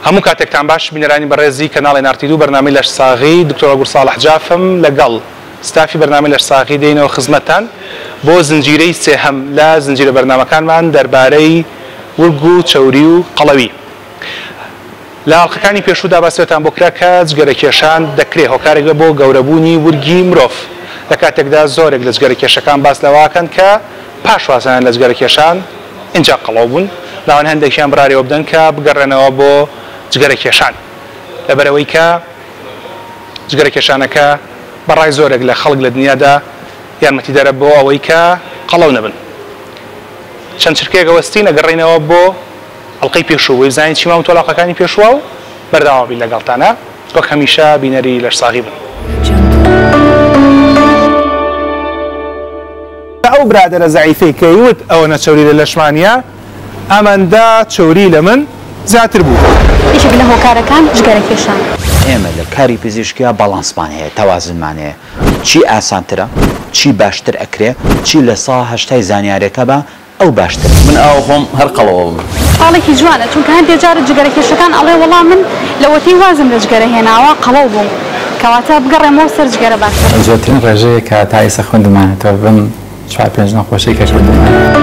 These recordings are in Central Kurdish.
هەموو کاتێکتان باش بینەرانی بەڕێزی کەناڵی نارتیدوو بەرنامەی لەش ساغی دکتۆر ئەگور ساڵح جافم لەگەڵ ستافی بەرنامەی لەش ساغی دێنەوە خزمەتتان بۆ زنجیرەی سێهەم لە زنجیرە بەرنامەکانمان دەربارەی ورگ و چەوری و قەڵەوی. لە ئاڵلقەکانی پێشوودا باسێتان بۆ کرا کە جگەرەکێشان دەکرێت هۆکارێک بۆ گەورەبوونی ورگی مرۆڤ. لە کاتێکدا زۆرێک لە جگەرەکێشەکان باس لەواکەن کە پاشوازیان لە جگەرەکێشان اینجا قەڵەو بوون، لاوان هەندێکیان بڕارەوە بدەن کە بگەڕێنەوە بۆ جگەرەکێشان لەبەرەوەی کە جگەرەکێشانەکە بەڕای زۆرێک لە خەڵک لە دنیادا یارمەتی دەرە بۆ ئەوەی کە قەڵەو نەبن. چەند چرکێک وەستین ئەگەڕێنەوە بۆ ئەڵلقەی پێشوو بۆی بزانین چی ماوە تۆڵاقەکانی پێشووە و بەردەوابی لەگەڵتانە وەک هەمیشە بینەری لەش ساغی بن. ئەو برادەرە زەعیفەی کە یوت ئەوەنە چەوری لە لەشمانە ئەمەندە چەوری لە من زیاتر بوو. یەکێک لە هۆکارەکان جگەرەکێشان. ئێمە لە کاری پزیشکیە باڵانسمان هەیە، تەوازنمان هەیە، چی ئاسانترە، چی باشتر ئەکرێ، چی لە ساڵ هەشتای زانیاریەکە بە ئەو باشتر. من ئەو خۆم هەر قەڵەوە حاڵێکی جوانە چونکە هەندێک جارە جگەرەکێشەکان ئەڵێ وەڵام من لەوەتی وازم لە جگەرە هێناوە قەڵەو بووم، کەواتە بگەڕێمەوە سەر جگەرە باشتر. زۆرترین ڕێژەیە کە تا ئێستا خوێندمانێتەوە بم 4-5 نەخۆشی کە خوێندمانێت.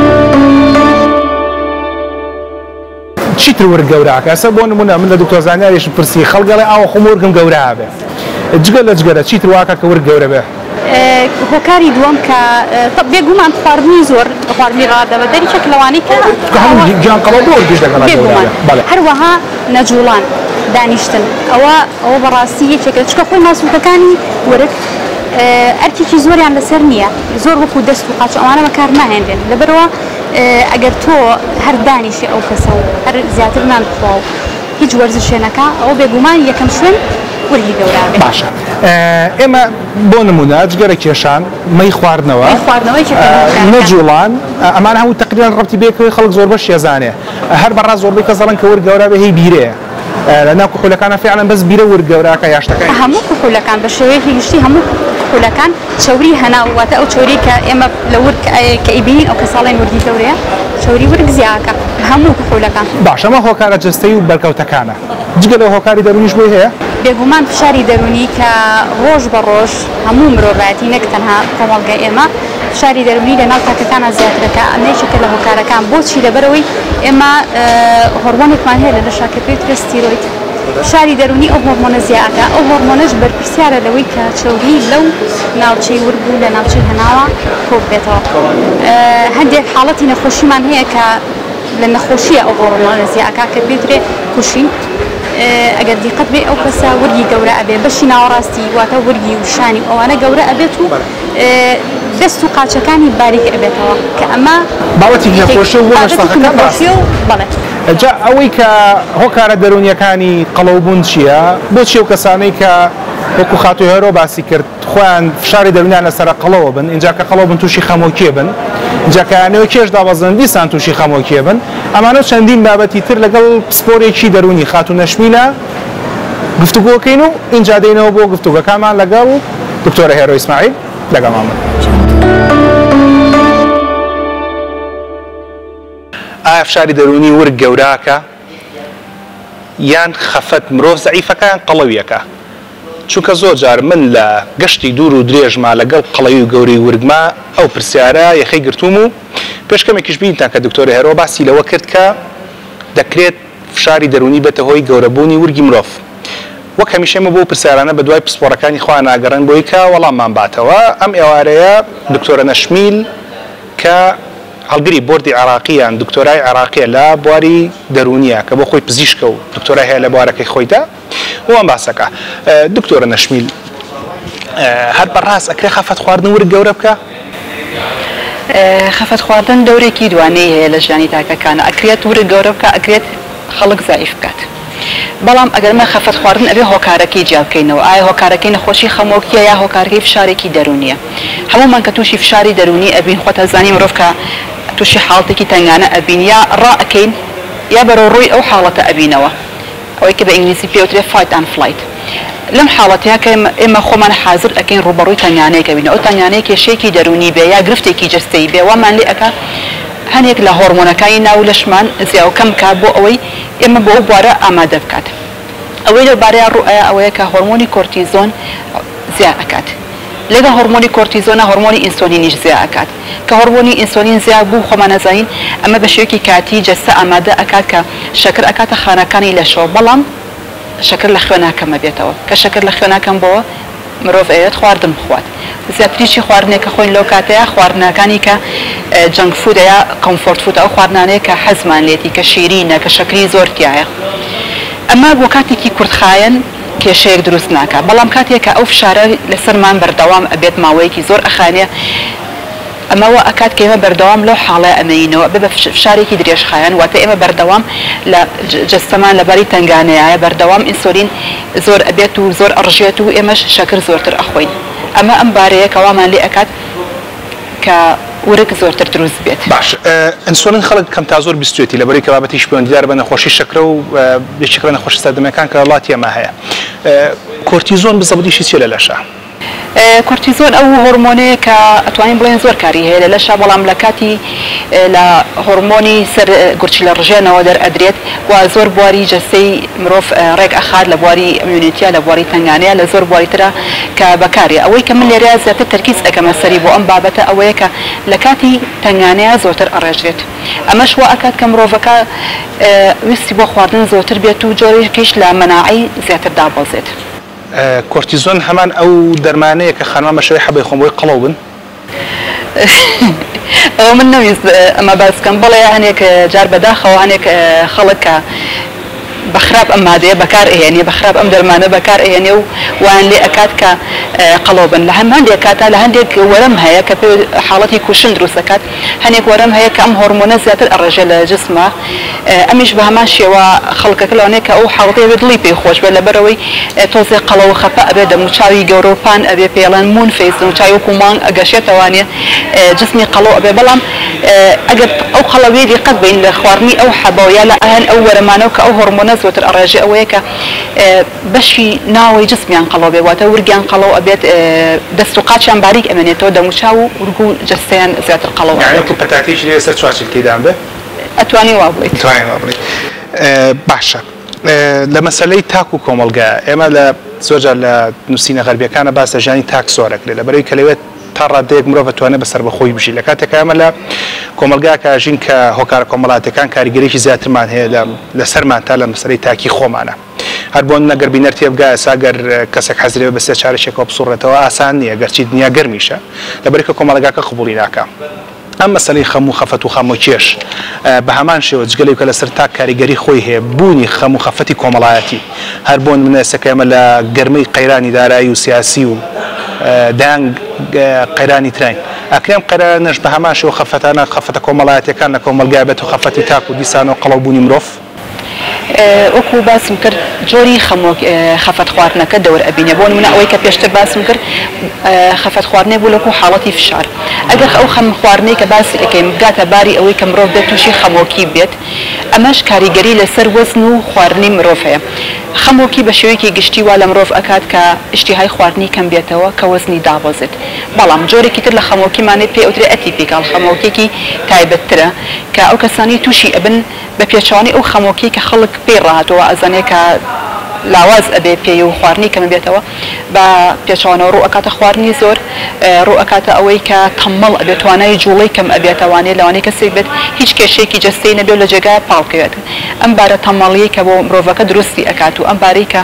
چیتر ورگ گەوراکە ئەسە بۆ نمونە من لە دکتۆر زانیاریش پرسی خەڵگەڵێ ئاوە خۆم ورگم گەورە بێ جگە لە جگەرە چیتر واکە کە ورگ گەورە بێ. هۆکاری دووەم کە بێگومان خواردنی زۆر خواردنی ڕادەبە دەریچێک لەوانەی کە گیان قەڵەو بۆ ورگیش دەگەڵا گەورە. هەروەها نەجوڵان دانیشتن ئەوە بەڕاستی یەکێکە چکە خۆی ماسوولکەکانی ورگ ئەرکێکی زۆریان لەسەر نییە، زۆر وەکو دەست و قاچ ئەوانە بەکار ناهێنرێن لەبەرەوە ئەگەر تۆ هەر دانیشی ئەو کەسە و هەر زیاتر نانخوا و هیچ وەرزشێنەکە ئەوە بێگومان یەکەم شوێن ورگی گەورە بێت. باشە ئێمە بۆ نمونە جگەرەکێشان مەی خواردنەوە نەجوڵان ئەمان هەموو تقریبان ڕەبتی بێکەوەی خەڵک زۆر بەش ێزانێ هەر بەڕاست زۆربەی کەس دەڵێن کە ورگ گەورە بێ هی بیرەیە لە ناو کحولەکانە فعلا بەس بیرە ورگ گەورەکە یاشتەکان هەموو کحولەکان بە شێوەیەکی گشتی هەموو کحولەکان چەوری هەناواتە ئەو چۆری کە ئێمە لە ورگ کە ئیبینین ئەو کە ساڵێن وردی گەورەیە چەوری ورگ زیاکە هەموو کحولەکان. باش ئەمە هۆکارە جستەی و بەرکەوتەکانە جگە لەو هۆکاری دەرونیش بۆی هەیە بێگومان فشاری دەرونی کە ڕۆژ بە ڕۆژ هەموو مرۆڤایەتی نەک تەنها کۆمەڵگەی ئێمە فشاری دەرونی لە ناو تاکەکانە زیاترەکە ئەمەیەکێکە لە هۆکارەکان بۆچی لەبەرەوەی ئێمە هۆرمۆنێکمان هەیە لە لەشاکە پێوترە ستیرۆید فشاری دەرونی ئەو هۆرمۆنە زیاترە ئەو هۆرمۆنەش بەرپرسیارە لەوەی کە چەوری لەو ناوچەی ورگ و لە ناوچەی هەناوە کۆک بێتەوە. هەندێک حاڵەتی نەخۆشیمان هەیە کە لە نەخۆشیە ئەو هۆرمۆنە زیاترە کە پێوترێ کوشین ئەگەر دیقەت بێ ئەو کەسە ورگی گەورە ئەبێ بەشی ناوەڕاستی واتە ورگی و شانی ئەوانە گەورە ئەبێت و دەست و قاچەکانی باریک ئەبێتەوە کە ئەمە باوەتی نەخۆشی و بەڵێ. جا ئەوەی کە هۆکارە دەرونیەکانی قەڵەوبوون چییە؟ بۆچی ئەو کەسانەی کە وەکو خاتوی هەرۆ باسی کرد خۆیان فشاری دەرونیان لەسەر قەڵەوە بن اینجا کە قەڵەو بن تووشی خەمۆکیە بن اینجا کەیانەوە کێش دابەزن دیسان تووشی خەمۆکیە بن ئەمانە چەندین بابەتی تر لەگەڵ پسپۆرێکی دەرونی خاتو نەشمیلە گفتوگۆکەین و اینجا دێنەوە بۆ گفتوگەکانمان لەگەڵ دکتۆرە هێرۆ ئیسماعیل لەگەڵمان. ئایا فشاری دەرونی ورگ گەوراکە یان خەفەت مرۆڤ زەعیفەکە یان قەڵەویەکە؟ چونکە زۆر جار من لە گەشتی دوور و درێژما لەگەڵ قەڵەوی و گەورەی ورگما ئەو پرسیارە یەخەی گرتووم و پێشکەمێکیش بینتان کە دکتۆر هێرۆ باسی لەوە کرد کە دەکرێت فشاری دەرونی بێتە هۆی گەورەبوونی ورگی مرۆڤ. وەک هەمیشە ئێمە بۆ پرسیارانە بە دوای پسپۆڕەکانی خۆیان ناگەڕێن بۆی کە وەڵاممان باتەوە. ئەم ئێوارەیە دکتۆرە نەشمیل کە هەڵگری بۆردی عراقییان دکتۆرای عراقیە لە بواری دەرونیە کە بۆ خۆی پزیشکە و دکتۆرای هەیە لە بوارەکەی خۆیدا وان باسەکە. دکتۆرە نەشمیل هەر بەڕاست ئەکرێ خەفەت خواردن ورگ گەورە بکە؟ خەفەت خواردن دەورێکی دوانەی هەیە لە ژیانی تاکەکانە ئەکرێت ورگ گەورە بکە ئەکرێت خەڵک زایف بکات. بەڵام ئەگەرمە خەفەت خواردن ئەبێ هۆکارەکەی جیاکەینەوە ئایا هۆکارەکەی نەخۆشی خەمۆکیە یا هۆکارەکەی فشارێکی دەرونیە. هەمومان کە تووشی فشاری دەرونی ئەبین خۆ تەزانی مرۆڤ کە تووشی حاڵەتێکی تەنگانە ئەبین یا ڕائەکەین یا بەرەو ڕووی ئەو حاڵەتە ئەبینەوە ئەوەی کە بە ئینگلیزی پێوترێ فایت ئەند فلایت. لەم حاڵەتەیە کە ئێمە خۆمان حازر ئەکەین ڕوبەڕووی تەنگانەیەکە بینە ئەو تەنگانەیە کێشەیەکی دەرونی بێ یا گرفتێکی جەستەیی بێ وەمان لێ ئەکا هەنێک لە هۆرمۆنەکانی ناو لەشمان زیاو کەم کا بۆ ئەوەی ئێمە بۆ بوارە ئامادە بکات ئەوەی لەبارەیە ڕوئایە ئەوەیە کە هۆرمۆنی کۆرتیزۆن زیاد ئەکات لەگە هۆرمۆنی کۆرتیزۆنە هۆرمۆنی ئینسۆلینیش زیاد ئەکات کە هۆرمۆنی ئینسۆلین زیاد بوو خۆمان نەزانین ئەمە بە شێوەیەکی کاتی جەستە ئامادە ئەکات کە شەکر ئەکاتە خانەکانی لەشەوە بەڵام شەکر لە خوێناکەمە بێتەوە کە شەکر لە خوێناکەم بۆەوە مرۆڤ ئەوێت خواردن بخوات زیاتریی خواردنێکە خۆین لەو کاتەیە خواردنەکانی کە جەنگ فودەیە کۆمفۆرت فود ئەو خواردنانەیە کە حەزمان لێتی کە شیرینە کە شەکری زۆر تایە ئەمە بۆ کاتێکی کورتخایەن کێشەیەک دروست ناکە بەڵام کاتێکە ئەو فشارە لەسەرمان بەردەوام ئەبێت ماوەیەکی زۆر ئەخانێ ئەمەوە ئەکات کە ئێمە بەردەوام لەو حاڵە ئەمەینەوە بە فشارێکی درێژخایەن واتە ئێمە بەردەوام لە جەستەمان لەباری تنگانەیە بەردەوام ئینسۆلین زۆر ئەبێت و زۆر ئەڕژێت و ئێمەش شەکر زۆرتر ئەخۆین ئەمە ئەم بارەیە کەوامان لێ ئەکات کە ورک زۆرتر دروست بێت باش ئینسۆلین خەڵک کەم تا زۆر بیستوێتی لەبەری کە بابەتیش پەیوەندیدار بە نەخۆشی شەکرە و یەکێکە لە نەخۆشی سەردەمەکان کە وڵاتی ئێمە هەیە کۆرتیزۆن بزەبدیشی چیە لە لەشە کۆرتیزۆن ئەو هۆرمۆنەیە کە ئەتوانین بڵێن زۆر کاری هەیە لە لەشە بەڵام لە کاتی لە هۆرمۆنی سەر گورچی لە ڕژێنەوە دەرئەدرێت و زۆر بواری جەستەی مرۆڤ ڕێک ئەخات لە بواری ئەمیونیتیا لە بواری تنگانەیە لە زۆر بواری ترە کە بەکاری ئەوەی کە من لێرە زیاتر تەرکیز ئەەکەمە سەری بۆ ئەم بابەتە ئەوەیە کە لە کاتی تنگانەیە زۆرتر ئەڕێژرێت ئەمەش وا ئەکات کە مرۆڤەکە ویستی بۆ خواردن زۆرتر بێت و جۆرێکیش لە مەناعی زیاتر دابەزێت کۆرتیزۆن هەمان ئەو دەرمانەیە کە خانمان بەشەوەی حەبەی خۆم بۆی قەڵەو بن ئەو من نەویست ئەمە باسکەم بڵێ هەنێک جار بەداخەوە هەنێک خەڵک بەخراپ ئەم مادەیە بەکار ئێنێ بەخراپ ئەم دەرمانە بەکار ئێنێ و وان لێ ئەکات کە قەڵەو بن لە هەندێک کاتا لە هەندێک وەرم هەیە کە حاڵەتی کوشن دروست دەکات هەنێک وەرم هەیە کە ئەم هۆرمۆنە زیاتر ئەڕێژێ لە جسمە ئەمیش بە هەمان شێوە خەڵکەکە لەوانەیە کە ئەو حاڵەتەیە بێت دڵی پێی خۆش بێت لەبەرەوەی تۆزێ قەڵەو خەفە ئەبێت دەموچاوی گەورە و پان ئەبێ پێڵەن مون فەیس دەموچاوی وەکو مانگ ئەگەشێتەوانێ جسمی قەڵەو ئەبێ بەڵام ئەگەر ئەو قەڵەوێ دیقەت بین لە خواردنی ئەو حەبەوە یا لە ئەهەن ئەو وەرەمانە کە ئەو هۆرمۆنە زۆرتر ئەڕێژێ ئەوەیە کە بەشی ناوەی جسمیان قەڵەو بێ واتە ورگیان قەڵەو ئەبێت دەست و قاچیان باریک ئەمێنێتەوە دەموچاو و ورگ و جەستەیان زیاتر قەڵەو پەتاتێکی لێ سەر چوارچێکەکەیدان بێ ئەتوانی وا بڵێیت باشە لە مەسەلەی تاک و کۆمەڵگە ئێمە لە زۆرجار لە نووسینە غەربیەکانە باس لە ژیانی تاک زۆرەکرێت لەبەرەوەی کە لەوێت تا ڕادەیەک مرۆڤ بتوانێت بەسەر بەخۆی بژی لە کاتێک ئەمە لە کۆمەلگا کاژین کە هۆکارە کۆمەڵاتەکان کاریگەریی زیاترمان هەیە لە سەرمان تا لە مەسەلەی تاکی خۆمانە هەر بۆ نەگەر بینەر تێبگایە ساگەر کەسێک حەزرێ بەسێ چارەشێکەوە بسوڕێتەوە ئاسان نییە گەرچی دنیا گەرمیشە لەبەری کە کۆمەڵگاکە قبوڵی ناکە ئەم مەسەلەی خەم و خەفەت و خەمۆکێش بە هەمان شێوە جگەلێک کە لەسەر تا کاریگەری خۆی هەیە بوونی خەم و خەفەتی کۆمەڵایەتی هەر بۆن منێسەکە ئێمە لە گەرمەی قەیرانی دارایی و سیاسی و دانگ قەیرانی تراین ئەکرێم قەرانش بە هەمان شێوە خەفەتانە خەفەتە کۆمەڵایەتەکان لە کۆمەلگای بێت و خەفەتی تاک و دیسان و قەڵەوبوونی مرۆڤ وەکو باسم کرد جۆری خەفەت خواردنەکە دەور ئەبینێ بۆ نمونە ئەوەی کە پێشتر باسم کرد خەفەت خواردنێ بوو لەکو حاڵەتی فشار ئەگەر ئەو خەم خواردنەی کە باسی ئەەکەین بگاتە باری ئەوەی کە مرۆڤ بێت تووشی خەمۆکی بێت ئەمەش کاریگەری لەسەر وەزن و خواردنی مرۆڤ هەیە خەمۆکی بە شێوەیەکی گشتی وا لە مرۆڤ ئەکات کە ئیشتیهای خواردنی کەم بێتەوە کە وەزنی دابەزێت بەڵام جۆرێکی تر لە خەمۆکیمانێت پێ ئەوترێ ئەتیپیکال خەمۆکێکی تایبەتترە کە ئەو کەسانی تووشی ئەبن بە پێچوانی ئەو خەمۆکی کە خەڵک پێ ڕاتەوە ئەزانێ کە لاواز ئەبێ پێی و خواردنی کەمە بێتەوە بە پێچوانەوە ڕوو ئەکاتە خواردنی زۆر ڕوو ئەکاتە ئەوەی کە تەمەڵ ئەبێت توانای جوڵەی کەم ئەبێتەوانێت لەوانەیە کەسێک بێت هیچ کێشەیەکی جەستەی نەبێت لە جێگای پاڵکەوێت ئەم بارە تەمەڵی کە بۆ مرۆڤەکە دروستی ئەکات و ئەم بارەی کە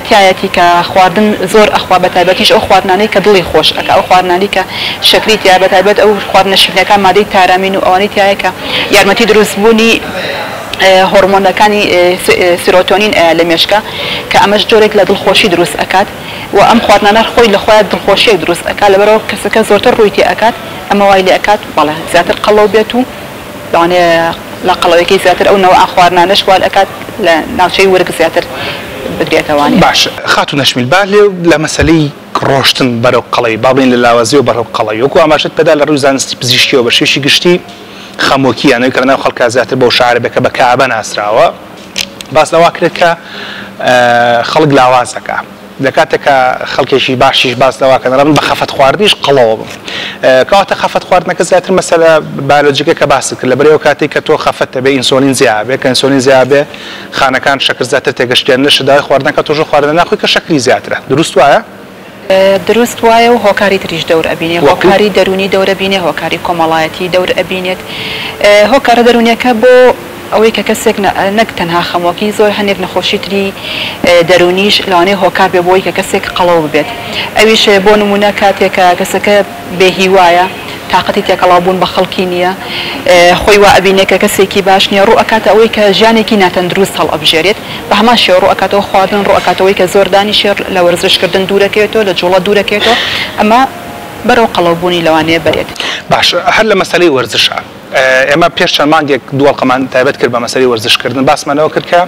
تایەتی کە خواردن زۆر ئەخوا بەتایبەتیش ئەو خواردنانەی کە دڵی خۆش ئەکا ئەو خواردنانی کە شەکری تیا بەتایبەت ئەو خواردنە شیرینەکان مادەی تارامین و ئەوانەی تایە کە یارمەتی دروستبوونی هۆرمۆنەکانی سیرۆتۆنین لە مێشکە کە ئەمەش جۆرێک لە دڵخۆشی دروست ئەکات و ئەم خواردنانە خۆی لە خۆیان دڵخۆشیێک دروست ئەکات لەبەرەوە کەسەکە زۆرتر ڕووی تێ ئەکات ئەمە وای لێ ئەکات بەڵێ زیاتر قەڵەو بێت و لەوانێ لە قەڵەوەیەکی زیاتر ئەو نەوە خواردنانەش وال ئەکات لە ناوچەی ورگ زیاتر بدرێتەوانی باش خاتو نەشمیل با لە مەسەلەی ڕۆشتن بەرەو قەڵەی با بڵێن لە لاوازی و بەرەو قەڵەی وەکو ئاماژەت پێدا لە ڕووی زانستی پزیشکیەوە بە شێوەیەکی گشتی خەمۆکییانەوەی کە لەناو خەڵکا زیاتر بەو شعارەبێکە بە کەعبە ناسراوە باس لەوا کرێت کە خەڵک لاوازەکە لە کاتێکە خەڵکێکی باشیش باس دەواکەن ڕەن بە خەفەت خواردنیش قەڵەوە بم کەواتە خەفەت خواردنەکە زیاتر مەسەلە بایۆلۆجیکە کە باس کرد لەبەرەوە کاتێک کە تۆ خەفەت دەبێ ئینسۆلین زیاد بێ کە ئینسۆلین زیاد بێ خانەکان شەکر زیاتر تێگەشتیان لە شدای خواردنەکە تۆژە خواردن ناخۆی کە شەکری زیاترە دروست وایە؟ دروست وایە و هۆکاری تریش دەور ئەبینێ هۆکاری دەرونی دەورە بینێ هۆکاری کۆمەڵایەتی دەور ئەبینێت هۆکارە دەرونیەکە بۆ ئەوەی کە کەسێک نەک تەنها خەمۆکی زۆر هەندێک نەخۆشی تری دەرونیش لەوانەیە هۆکار بێ بۆی کە کەسێک قەڵەو ببێت ئەویش بۆ نمونە کاتێکە کەسەکە بێهیوایە تااقەتی تێکەڵاوبوون بە خەڵکی نییە خۆی وا ئەبینێ کە کەسێکی باش نییە ڕوو ئەکاتە ئەوەی کە ژیانێکی ناتەندروست هەڵ ئەبژێرێت بە هەمان شێوە ڕوو ئەکاتەوە خواردن ڕوو ئەکاتەوەی کە زۆردانی شێر لە وەرزشکردن دوورەکەوێتەوە لە جوڵە دوورەکەوێتەوە ئەمە بەرەو قەڵەوبوونی لەوانەیە بەرێت باش هەر لە مەسەلەی وەرزشە ئێمە پێش چەند مانگێک دووەڵقەمان تایبەت کرد بە مەسەلەی وەرزشکردن باسمانەوە کرد کە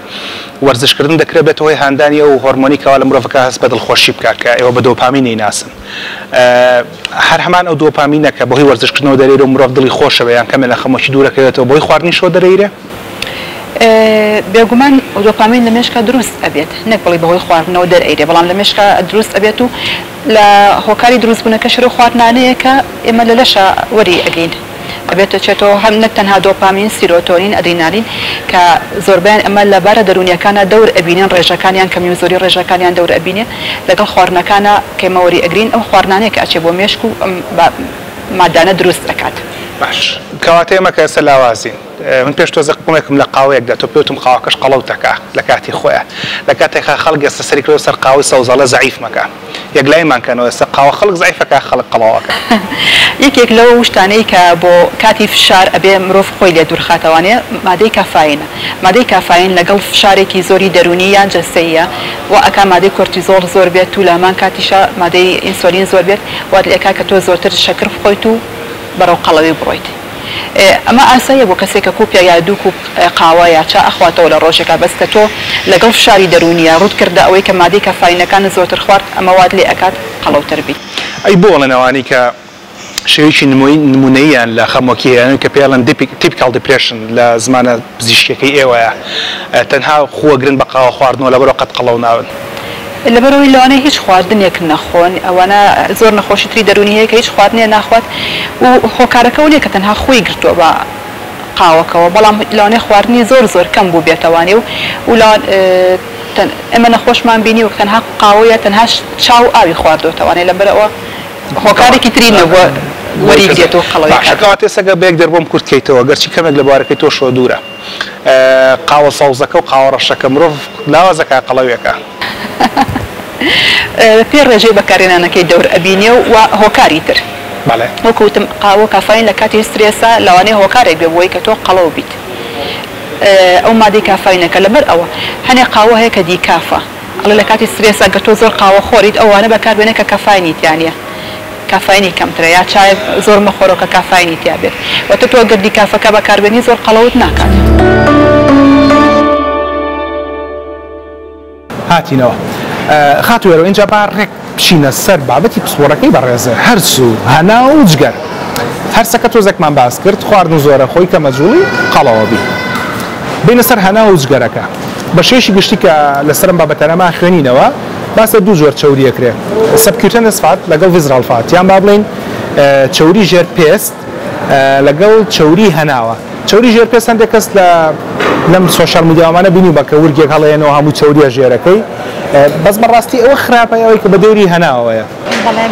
وەرزشکردن دەکرێت بێت هۆی هاندانیە و هۆرمۆنی کەوا لە مرۆڤەکە هەست بە دڵخۆشی بکات کە ئێوە بە دۆپامینی ناسن هەر هەمان ئەو دۆپامینەکە بەهۆی وەرزشکردنەوە دەرێت و مرۆڤ دڵی خۆشەوە یان کەمێ لە خەمۆکی دوورەکەوێتەوە بۆی خواردنی شۆ دەرەیرێ بێگومان دۆپامین لە مێشکە دروست ئەبێت نەک بڵی بەهۆی خواردنەوە دەرئەیرێ بەڵام لە مێشکە دروست ئەبێت و لە هۆکاری دروستبوونەکە شەر خواردنانەیە کە ئێمە لە لەشە وەری ئەگەین ئەبێتە چێتەوە هەم نەک تەنها دۆپامین سیرۆتۆنین ئەدرینالین کە زۆربیان ئەمە لەبارە دەرونیەکانە دەور ئەبینێن ڕێژەکانیان کەمی زۆری ڕێژەکانیان دەور ئەبینێ لەگەڵ خواردنەکانە کەمەوەری ئەگرین ئەو خواردنانەیە کە ئەچێ بۆ مێشک و مادانە دروست دەکات باش کەواتە ئێمە کە ئێستا لاوازین من پێش تۆزە قومێکم لە قاوەیەکدا تۆ پێوتم قاوەکەش قەڵەوتەکە لە کاتی خۆیە لە کاتێکا خەڵک ئێستا سەری کردەوە سەر قاوەی سەوزەڵە زەعیف مەکە یەک لایمانکەنەوە ئێستا قاوە خەڵک زەعیفەکە خەڵک قەڵەوەکە یەکێک لەو شتانەی کە بۆ کاتی فشار ئەبێ مرۆڤ خۆی لێ دوورخاتەوانێ مادەی کافاینە مادەی کافاین لەگەڵ فشارێکی زۆری دەرونی یان جەستەیە و ئەکا مادەی کۆرتیزۆڵ زۆر بێت و لامان کاتیشە مادەی ئینسۆلین زۆر بێت وات لێکا کە تۆ زۆرتر شەکر بخۆیت و بەرەو قەڵەوی بڕۆیت ئەمە ئاساییە بۆ کەسێکە کوپیا یا دوو کوپ قاوە یا چا ئەخواتەوە لە ڕۆژێکە بەس کە تۆ لەگەڵ فشاری دەرونیە ڕوود کردە ئەوەی کە مادەی کافاینەکان زۆرتر خوارد ئەمە وات لێ ئەکات قەڵەوتر بیت ئەی بۆ لەنەوانی کە شێوەیەکی نمونەیەیان لە خەمۆکی هەیە کە پێڵەن تیپیکال دیپرێشن لە زمانە پزیشکیەکەی ئێوەیە تەنها خۆگرن بە قاوە خواردنەوە لەبەرەوە قەت قەڵەو ناون لەبەرەوەی لەوانەیە هیچ خواردنێک نەخۆن ئەوانە زۆر نەخۆشی تری دەرونی هەیە کە هیچ خواردنێ ناخوات و هۆکارەکە و کە تەنها خۆی گرتووە بە قاوەکەەوە بەڵام لەوانەیە خواردنی زۆر زۆر کەم بوو بێتەوانێ و ئەمە نەخۆشمان بینی و تەنها قاوەیە تەنها چاو ئاوی خواردوەتەوانێت لەبەرەوە هۆکارێکی تری نەبووە وەریگرێتەوە قەڵەوەکەواتێ سەگە بەیەک دەربۆم کورتکەیتەوە گەرچی کەمێک لە بارەکەی تۆ شۆ دوورە قاوە سەوزەکە و قاوە ڕەشەکە مرۆڤ لاوازەکە قەڵەویەکە پێ ڕێژەی بەکارێنانەکەی دەور ئەبینێ و هۆکاری تر وەکوتم قاوە کافاین لە کاتی سترێسا لەوانەیە هۆکارێک بێ بۆی کە تۆ قەڵەو بیت ئەو مادەی کافاینەکە لەبەر ئەوە هەنێ قاوە هەیە کە دیکافە ئەڵێ لە کاتی سترێسا کە تۆ زۆر قاوە خۆریت ئەوانە بەکاربێنێ کە کافاینی تیانە کافاینی کەمترە یا چای زۆر مەخۆرەوە کە کافاینی تیا بێت وەتە تۆ گەر دیکافەکە بەکاربێنی زۆر قەڵەوت ناکات هاتینەوە خاتوێرەوە اینجا با ڕێک بچینە سەر بابەتی پسپۆڕەکەی بەڕێزە هەرچوو هەنا و جگەر هەرسەکە تۆزێکمان باس کرد خواردن زۆرە خۆی کە مەجووڵی قەڵەوە بی بینە سەر هەنا و جگەرەکە بە شێشی گشتی کە لەسەرم بابەتەنەما خوێنینەوە باسە دوو جۆر چەوریەکرێ سەبکیوتەنس فات لەگەڵ ڤیزرال فات یان با بڵین چەوری ژێر پێست لەگەڵ چەوری هەناوە چەوری ژێر پێست هەندێک کەس لەم سۆشال میدیاوانە بینی بە کە ورگێک هەڵەیەنەوە هەموو چەوریە ژێرەکەی بەس بەڕاستی ئەوە خراپەیەوەی کە بە دەوری هەناوەیە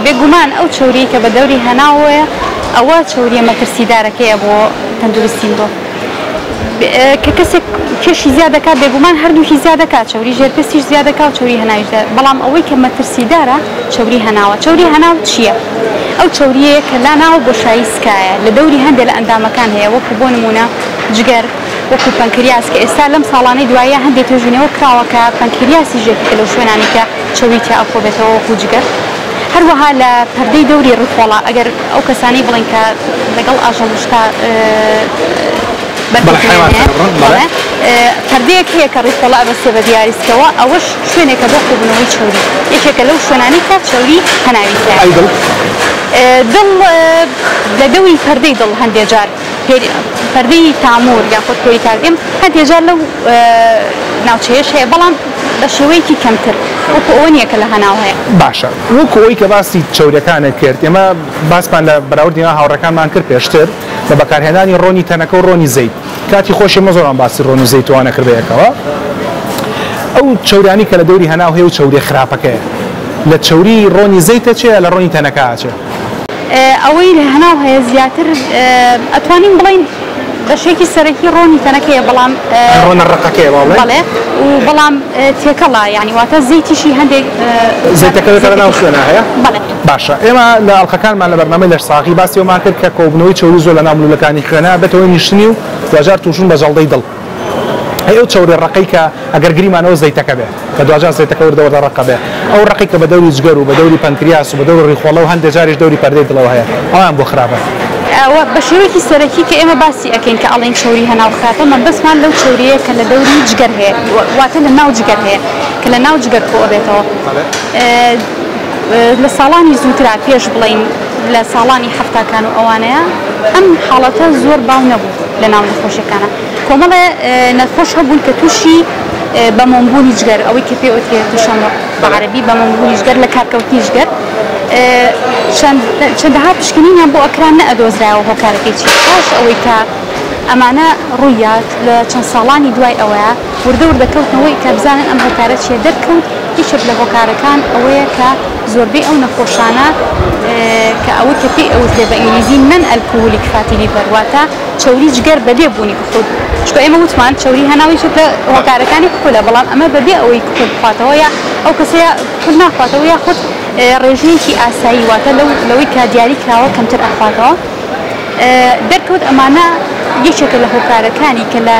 بێگومان ئەو چۆری کە بە دەوری هەناوەیە ئەوە چۆریە مەترسیدارەکەیە بۆ تەندروستین بۆ کە کەسێک کێشی زیاد دەکات بێگومان هەردووکی زیاد دەکات چۆری ژێرپێستیش زیاد دەکات و چۆری هەناویشدا بەڵام ئەوەی کە مەترسیدارە چۆری هەناوە چۆری هەناو چییە؟ ئەو چۆریەیە کە لاناوە بۆ شایستکایە لە دەوری هەندێک لە ئەندامەکان هەیە وەکو بۆ نمونە جگەر وەکو پەنکریاس کە ئێستا لەم ساڵانەی دوایە هەندێک توێژینەوە کراوەکە پەنکریاسی ژێکی لەو شوێنانی کە چەوی تیا ئەخۆبێتەوە وەکو جگەر هەروەها لە پەردەی دەوری ڕووخۆڵە ئەگەر ئەو کەسانی بڵین کە لەگەڵ ئاژەڵشتا پەردەیەک هەیە کە ڕووخۆڵە ئەبەستێ بە دیاریسکەوە ئەوەش شوێنێکە بۆ خوبنەوەی چۆری یەکێکە لەو شوێنانی کە چۆری هەناویتە دڵ لە دەوری پەردەی دڵ هەندێک جار پەردەی تامور یاخۆت پێری کاردێم هەندێک جار لەو ناوچەیەش هەیە بەڵام بە شێوەیەکی کەمتر وەکو ئەوە نییە کە لە هەناو هەیە باشە وەکو ئەوی کە باسی چەورەکانت کرد ئێمە باسمان لە بەراوردینا هاوڕەکانمان کرد پێشتر بە بەکارهێنانی ڕۆنی تەنەکە و ڕۆنی زەیت کاتی خۆشی مە زۆران باسی ڕۆنی زەیتوانە کردەیەکەوە ئەو چەورانی کە لە دەوری هەناو هەیە و چەوری خراپەکەیە لە چەوری ڕۆنی زەیتە چێ لە ڕۆنی تەنەکە چێ ئەوەی لە هەناو هەیە زیاتر ئەتوانین بڵین بەشێکی سەرەکی ڕۆنی تەنەکەیە بەڵام ڕۆنە ڕقەکەیە بەڵێ و بەڵام تێکەڵا یعنی واتە زەیتیشی هەندێک زەیتەکە لە ناو شوێنە هەیە بەڵێ باشە ئێمە لە ئەڵلقەکانمان لە بەرنامەی لەش ساغی باسی ئەومان کرد کە کۆبنەوەی چەوری زۆر لە ناو ملوولەکانی خوێنە بێتەوەی نیشتنی و دوجار تووشون بە جەڵدەی دڵ ئەو چەوری ڕقەی کە ئەگەر گریمانەوە زەیتەکە بێ کە دوجار زەیتەکە وردەوەدە ڕقە بێ ئەو ڕقی کە بە دەوری جگەر و بە دەوری پەنکریاس و بە دەوری ڕیخۆڵە و هەندێک جاریش دەوری پەردەی دڵەوە هەیە ئەوان بۆ خراپە بە شێوەیەکی سەرەکی کە ئێمە باسی ئەەکەین کە ئەڵێن چۆری هەناو خراپە مەبەستمان لەو چۆریەیە کە لە دەوری جگەر هەیە واتە لە ناو جگەر هەیە کە لە ناو جگەر کۆ بێتەوە لە ساڵانی زووترا پێش بڵین لە ساڵانی هەفتاکان و ئەوانەیە ئەم حاڵەتە زۆر باو نەبوو لە ناو نەخۆشیەکانە کۆمەڵێ نەخۆش هەبوون کە تووشی بەمەمبوونی جگەر ئەوەی کە پێ ئۆتێ تووشە بە عەرەبی بەمەمبوونی جگەر لە کارکەوتنی جگەر چەندەها پشکنینیان بۆ ئەکران نەئەدۆزرایەوە هۆکارەکەی چی پاش ئەوەی کە ئەمانە ڕوویات لە چەند ساڵانی دوای ئەوەیە وردە وردەکەوتنەوەی کە بزانن ئەم هۆکارە چیە دەرکەوت هیچێک لە هۆکارەکان ئەوەیە کە زۆربەی ئەو نەخۆشانە کە ئەوە کە پێی ئەوتێ بە ئینگلیزی نەن ئەلکۆهۆلیک فاتی لیڤەر واتە چەوری جگەر بەبێ بوونی کحول چکە ئێمە وتمان چەوری هەناوی لە هۆکارەکانی کحولە بەڵام ئەمە بەبێ ئەوەی کحول بخواتەوە یا ئەو کەسەیە کحول ناخواتەوە یا خۆت ڕێژەیەکی ئاسایی واتە لەوەی کە دیاری کراوە کەمتر ئەخواتەوە دەرکەوت ئەمانە یەکێکە لە هۆکارەکانی کە لە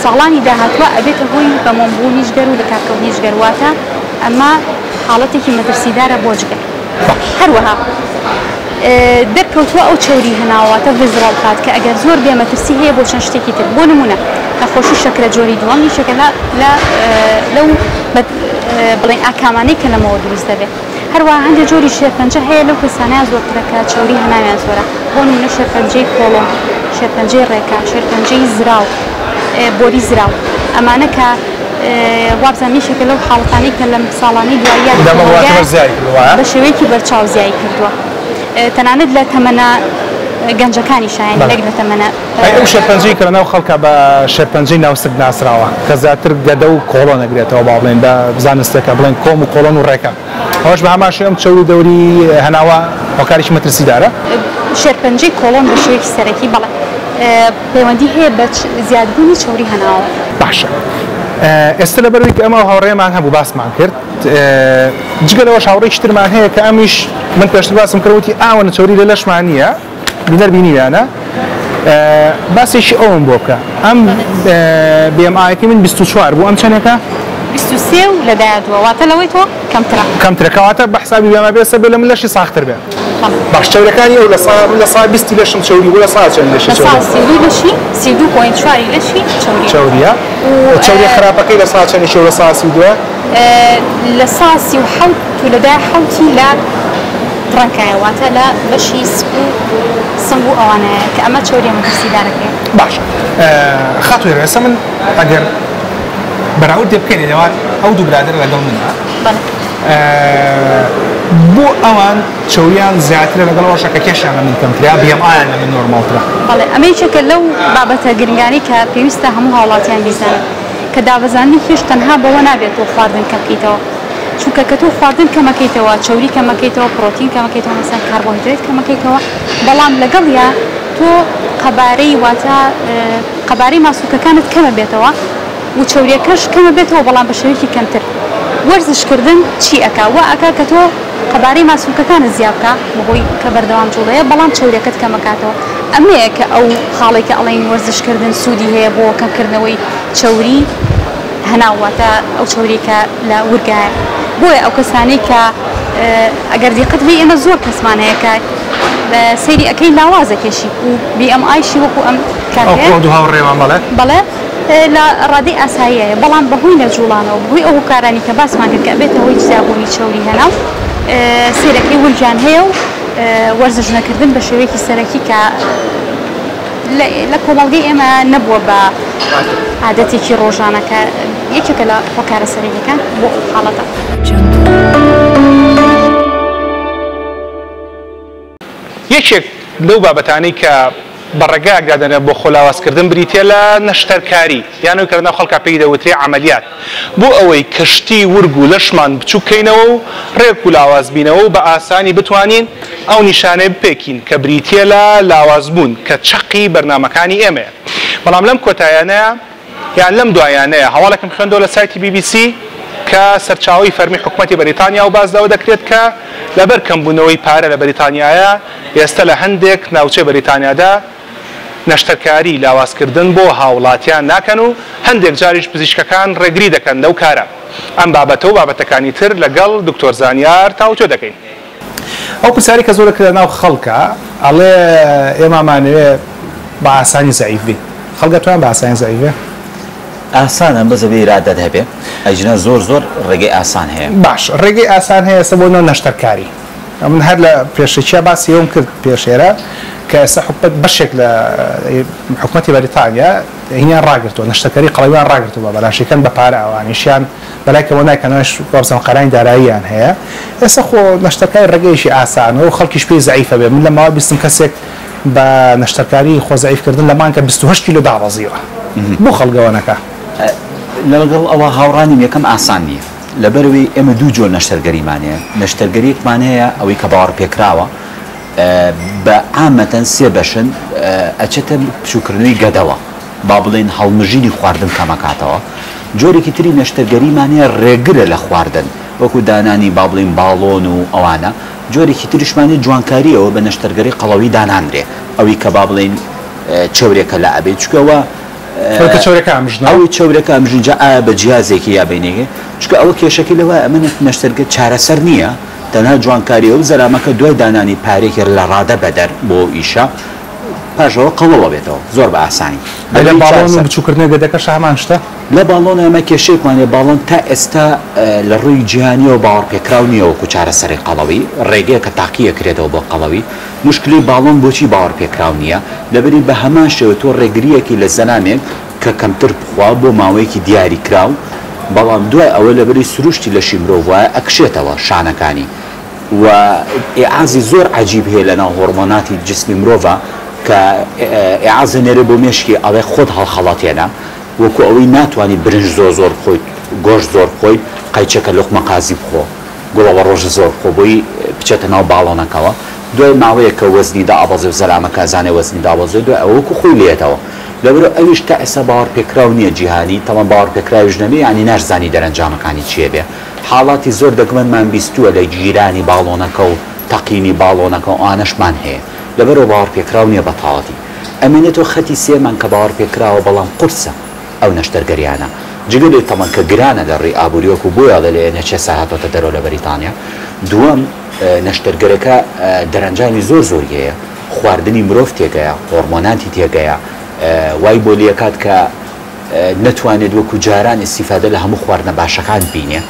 ساڵانی داهاتوە ئەبێتە هۆی بەمەمبوونی جگەر و لە کارکەوتنی جگەر واتە ئەمە حاڵەتێکی مەترسیدارە بۆ جگەر هەروەها دەرکەوتووە ئەو چەوری هەناواتە ڤیزرال کات کە ئەگەر زۆر بێمەترسی هەیە بۆ چەند شتێکی تر بۆ نمونە نەخۆشی شەکرە جۆری دووەم یەکێکە لەو بڵێن ئاکامانەی کە لەمەوە دروست دەبێت هەروەها هەندێک جۆری شێرپەنجە هەیە لەو کەسانەیە زۆرترەکە چەوری هەناویان زۆرە بۆ نمونە شێرپەنجەی کۆڵۆن شێرپەنجەی ڕێکا شێرپەنجەی زراو بۆری زراو ئەمانە کە وابزان یەکێکە لەو حاڵەتانەی کە لە ساڵانەی دواییە بە شێوەیەکی بەرچاو زیایی کردووە تەنانەت لە تەمەنە گەنجەکانی شایەن لەک لە تەمەنە ئەو شێرپەنجەی کە لە ناو خەڵکە بە شێرپەنجەی ناوسک ناسراوە کە زیاتر گەدە و کۆڵۆن ئەگرێتەوە با بڵێن بە زانستێکە بڵێن کۆم و کۆڵۆن و ڕێکە ئەوەش بە هەمان شێوەیە چەوری دەوری هەناوە هۆکارێکی مەترسیدارە شێرپەنجەی کۆڵۆن بە شێوەیەکی سەرەکی بەڵێ پەیوەندی هەیە بە زیادبوونی چەوری هەناوە باشە ئێستا لەبەرەوەی کە ئەمە هاوڕێمان هەبوو باسمان کرد جگەلەوەش هاوڕێکی ترمان هەیە کە ئەمیش من پێشتر باسم کردوتی ئاوە چەوری لە لەشمان نییە بینەر بینیویانە باسێکی ئەوم بۆ بکە ئەم BMI من 24 بوو ئەم چەندێکە 23 و لەدایەوە واتە لەوەی تۆ کەمترەکەواتە بە حسابی BMI بێسە بێ لە من لەشی ساختر بێ باش چەورەکانی ئەو لە سا 20 لەشم چەوری بوو لە سا چەند لەشی لەشی 32.4 لەشی چەوریە چەوری خراپەکەی لە سا چەندی لە سا 32 لە سا 37 و لەدای حوتی لە ڕەنکایەواتە لە بەشی سنگ و ئەوانەیە کە ئەمە چۆریە مەترسیدارەکەی باش خاتوی ڕێسە من ئەگەر بەراورد بکەین لەوان ئەو دوو برادر لەگەڵ منە بۆ ئەوان چەوریان زیاترە لەگەڵەوەشە کە کێشیان لە من کەمتریا BMI-یان لە من نۆرماڵترە بەڵێ ئەمە یەکێکە لەو بابەتە گرنگانی کە پێویستە هەموو هاوڵاتیان بیزانن کە دابەزانی هیچ تەنها بەوە نابێت تۆ خواردن کە بکەیتەوە چونکە کە تۆ خواردن کەمەکەیتەوە چەوری کەمەکەیتەوە پرۆتین کەمەکەیتەوە مەسەن کاربۆهیدرات کەمەکەیتەوە بەڵام لەگەڵیا تۆ قەبارەی واتە قەبارەی ماسوولکەکانت کەمە بێتەوە و چەوریەکەش کەمە بێتەوە بەڵام بە شێوەیەکی کەمتر وەرزشکردن چی ئەکا وا ئەکا کە تۆ قەبارەی ماسوولکەکانت زیاد بکە بەهۆی کە بەردەوام جوڵەیە بەڵام چەوریەکەت کەمەکاتەوە ئەمەیە کە ئەو حاڵێک کە ئەڵێن وەرزشکردن سوودی هەیە بۆ کەمکردنەوەی چەوری هەناواتە ئەو چەوریکە لە ورگایە بۆیە ئەو کەسانی کە ئەگەر دیقت بی ئێمە زۆر کەسمان هەیە کە سەیری ئەەکەی لاوازە کێشی و BMI-شی وەکو ئەم بەڵێ لە ڕادەی ئاساییەیە بەڵام بەهۆی نەجوڵانەوە بۆی ئەو هۆکارانی کە باسمان کرد کە بێتە هۆی جیابوونی چەوری هەناو سیرەکەی ورجان هەیە و وەرزش نەکردن بە شێوەیەکی سەرەکی کە لە کۆمەڵگەی ئێمە نەبووە بە عادەتێکی ڕۆژانە کە یەکێکە لە هۆکارە سەرەکیەکان بۆ حاڵەتە. یەکێک لەو بابەتانەی کە بەڕێگایەکدادەنێ بۆ خۆلاوازکردن بریتە لە نەشتەرکاری یانەوەی کە لەناو خەڵکا پێی دەوترێ عەمەلیات بۆ ئەوەی کەشتی ورگ و لەشمان بچووکەینەوە و ڕێک و لاواز بینەوە و بە ئاسانی بتوانین ئەو نیشانەی بپێکین کە بریتە لە لاوازبوون کە چەقی بەرنامەکانی ئێمەیە. بەڵام لەم کۆتایانەیە یان لەم دوایانەیە هەواڵێکم خوێندەوە لە سایتی BBC کە سەرچاوی فەرمی حکوومەتی بەریتانیا و بازداوە دەکرێت کە لەبەر کەمبوونەوەی پارە لە بەریتانیایە ئێستا لە هەندێک ناوچەی بەریتانیادا نەشتەرکاری لاوازکردن بۆ هاوڵاتیان ناکەن و هەندێک جاریش پزیشکەکان ڕێگری دەکەن لەو کارە. ئەم بابەتە و بابەتەکانی تر لەگەڵ دکتۆر زانیار تاوتۆ دەکەین. ئەو پرسیاری کە زۆرە لە ناو خەڵکە ئەڵێ ئێمەمانەوێ بە ئاسانی زەعیف بین. خەڵکە توان بە ئاسانی زەعیفێ؟ ئاسانە بەزە بێ ئیرادەت هەبێ ئەجنە زۆر ڕێگەی ئاسان هەیە. باش ڕێگەی ئاسان هەیە ئێستا بۆ نەشتەرکاری. من هەر لە پێشەکیە باسی ئەوم کرد پێشێرە کە ئێستا حکومەت بەشێک لە حکوومەتی بەریتانیا هینیان ڕاگرتووە نەشتەرکاری قەڵەویان ڕاگرتووە بەلاشەکان بە پارە ئەوانیشیان بەلایکەوە نایکەنەوەش وەبزەم قەرانی داراییان هەیە. ئێستا خۆ نەشتەرکاری ڕێگەیشی ئاسانەوە و خەڵکیش پێی زەعیفە بێ. من لە ماوەی بیستم کەسێک بە نەشتەرکاری خۆ زەعیفکردن لەمان کە 28 کیلۆ داڕەزیوە بۆ خەڵگەوەنەکە. لەگەڵ ئەوە هاوڕانی یەکەم ئاسان نییە لەبەروی ئێمە دوو جۆر نەشتەرگەریمانەیە. نەشتەرگەریەکمان هەیە ئەوەی کە باوەڕ پێکراوە بە عامەتەن سێ بەشن ئەچێتە بچووکردنەوەی گەدەوە با بڵێن هەڵمژینی خواردن کەمەکاتەوە. جۆرێکی تری نەشتەرگەریمانەیە ڕێگرە لە خواردن وەکو دانانی با بڵێن باڵۆن و ئەوانە. جۆرێکی تریشمانی جوانکاریەوە بە نەشتەرگەری قەڵەوی داناندرێ ئەوەی کە با بڵێن چەورێکە لە ئەبێت چکەوە ئەوی چەورەکە ئەمژنجا ئایا بە جیازێکی یا بینێگە چکە ئەوە کێشەکەی لەوە ئەمەنێت نەشتەرگە چارەسەر نییە تەنها جوانکاریەوە و زەرامەکە دوای دانانی پارێکی لە ڕادە بەدەر بۆ ئیشە پاشەوە قەڵەوە بێتەوە زۆر بە ئاسانی. لە باڵۆن و بچووکردنە گەدەکەش هەمان شتە؟ لە باڵۆن ئەمە کێشەیەکمانێ باڵۆن تا ئێستا لە ڕووی جیهانیەوە باوەڕ پێکراو نییە وەکو چارەسەری قەڵەوی ڕێگەیە کە تاقیە کرێتەوە بۆ قەڵەوی. مشکلی باڵۆن بۆچی باوەڕ پێکراو نییە لەبەری بە هەمان شێوە تۆ ڕێگریەکی لە زەنامێک کە کەمتر بخوا بۆ ماوەیەکی دیاری کراو بەڵام دوای ئەوە لەبەری سروشتی لەشی مرۆڤ وایە ئەکشێتەوە شانەکانی و ئێعازی زۆر عەجیب هەیە لە ناو هۆرمۆناتی جسمی مرۆڤە کە ئێعازە نێرە بۆ مێشکی ئەڵێ خۆت هەڵخەڵەتێنە وەکو ئەوەی ناتوانانی برنج زۆر بخۆیت گۆشت زۆر بخۆیت قەیچەکە لۆقمە قازی بخۆ گوڵەوە ڕۆژە زۆر بخۆ بۆی بچێتە ناو باڵۆنەکەوە دوای ماوەیە کە وەزنی دائەبەزێ و زەرامەکە زانێ وەزنی دابەزێ دوای ئەوە وەکو خۆی لێتەوە. لەبەر ئەویش تا ئێستا باوەڕ پێکراو نییە جیهانی تەمەن باوەڕ پێکراویش نەبێ ینی ناشزانی دەرەنجامەکانی چیە بێ. حاڵاتی زۆر دەگمەنمان بیستووە لە گیرانی باڵۆنەکە و تەقینی باڵۆنەکە و ئانەشمان هەیە لەبەرەوە باوەڕ پێکراو نییە بە تەواوی. ئەمێنێتەوە خەتی سێمان کە باوەڕ پێکراوە بەڵام قورسە ئەو نەشتەرگەریانە جگە لێ تەمەن کە گرانە لە ڕێی ئابوووریۆک و بۆیە لە نەچێ ساهاتۆتە دەرەوە لە بەریتانیا. دووەم نەشتەرگەرەکە دەرەنجامی زۆر هەیە خواردنی مرۆڤ تێگەیە هۆرمۆناتی تێگەیە وای بۆ لێکات کە نەتوانێت وەکو جاران ئیسیفادە لە هەموو خواردنە باشەکان بینێ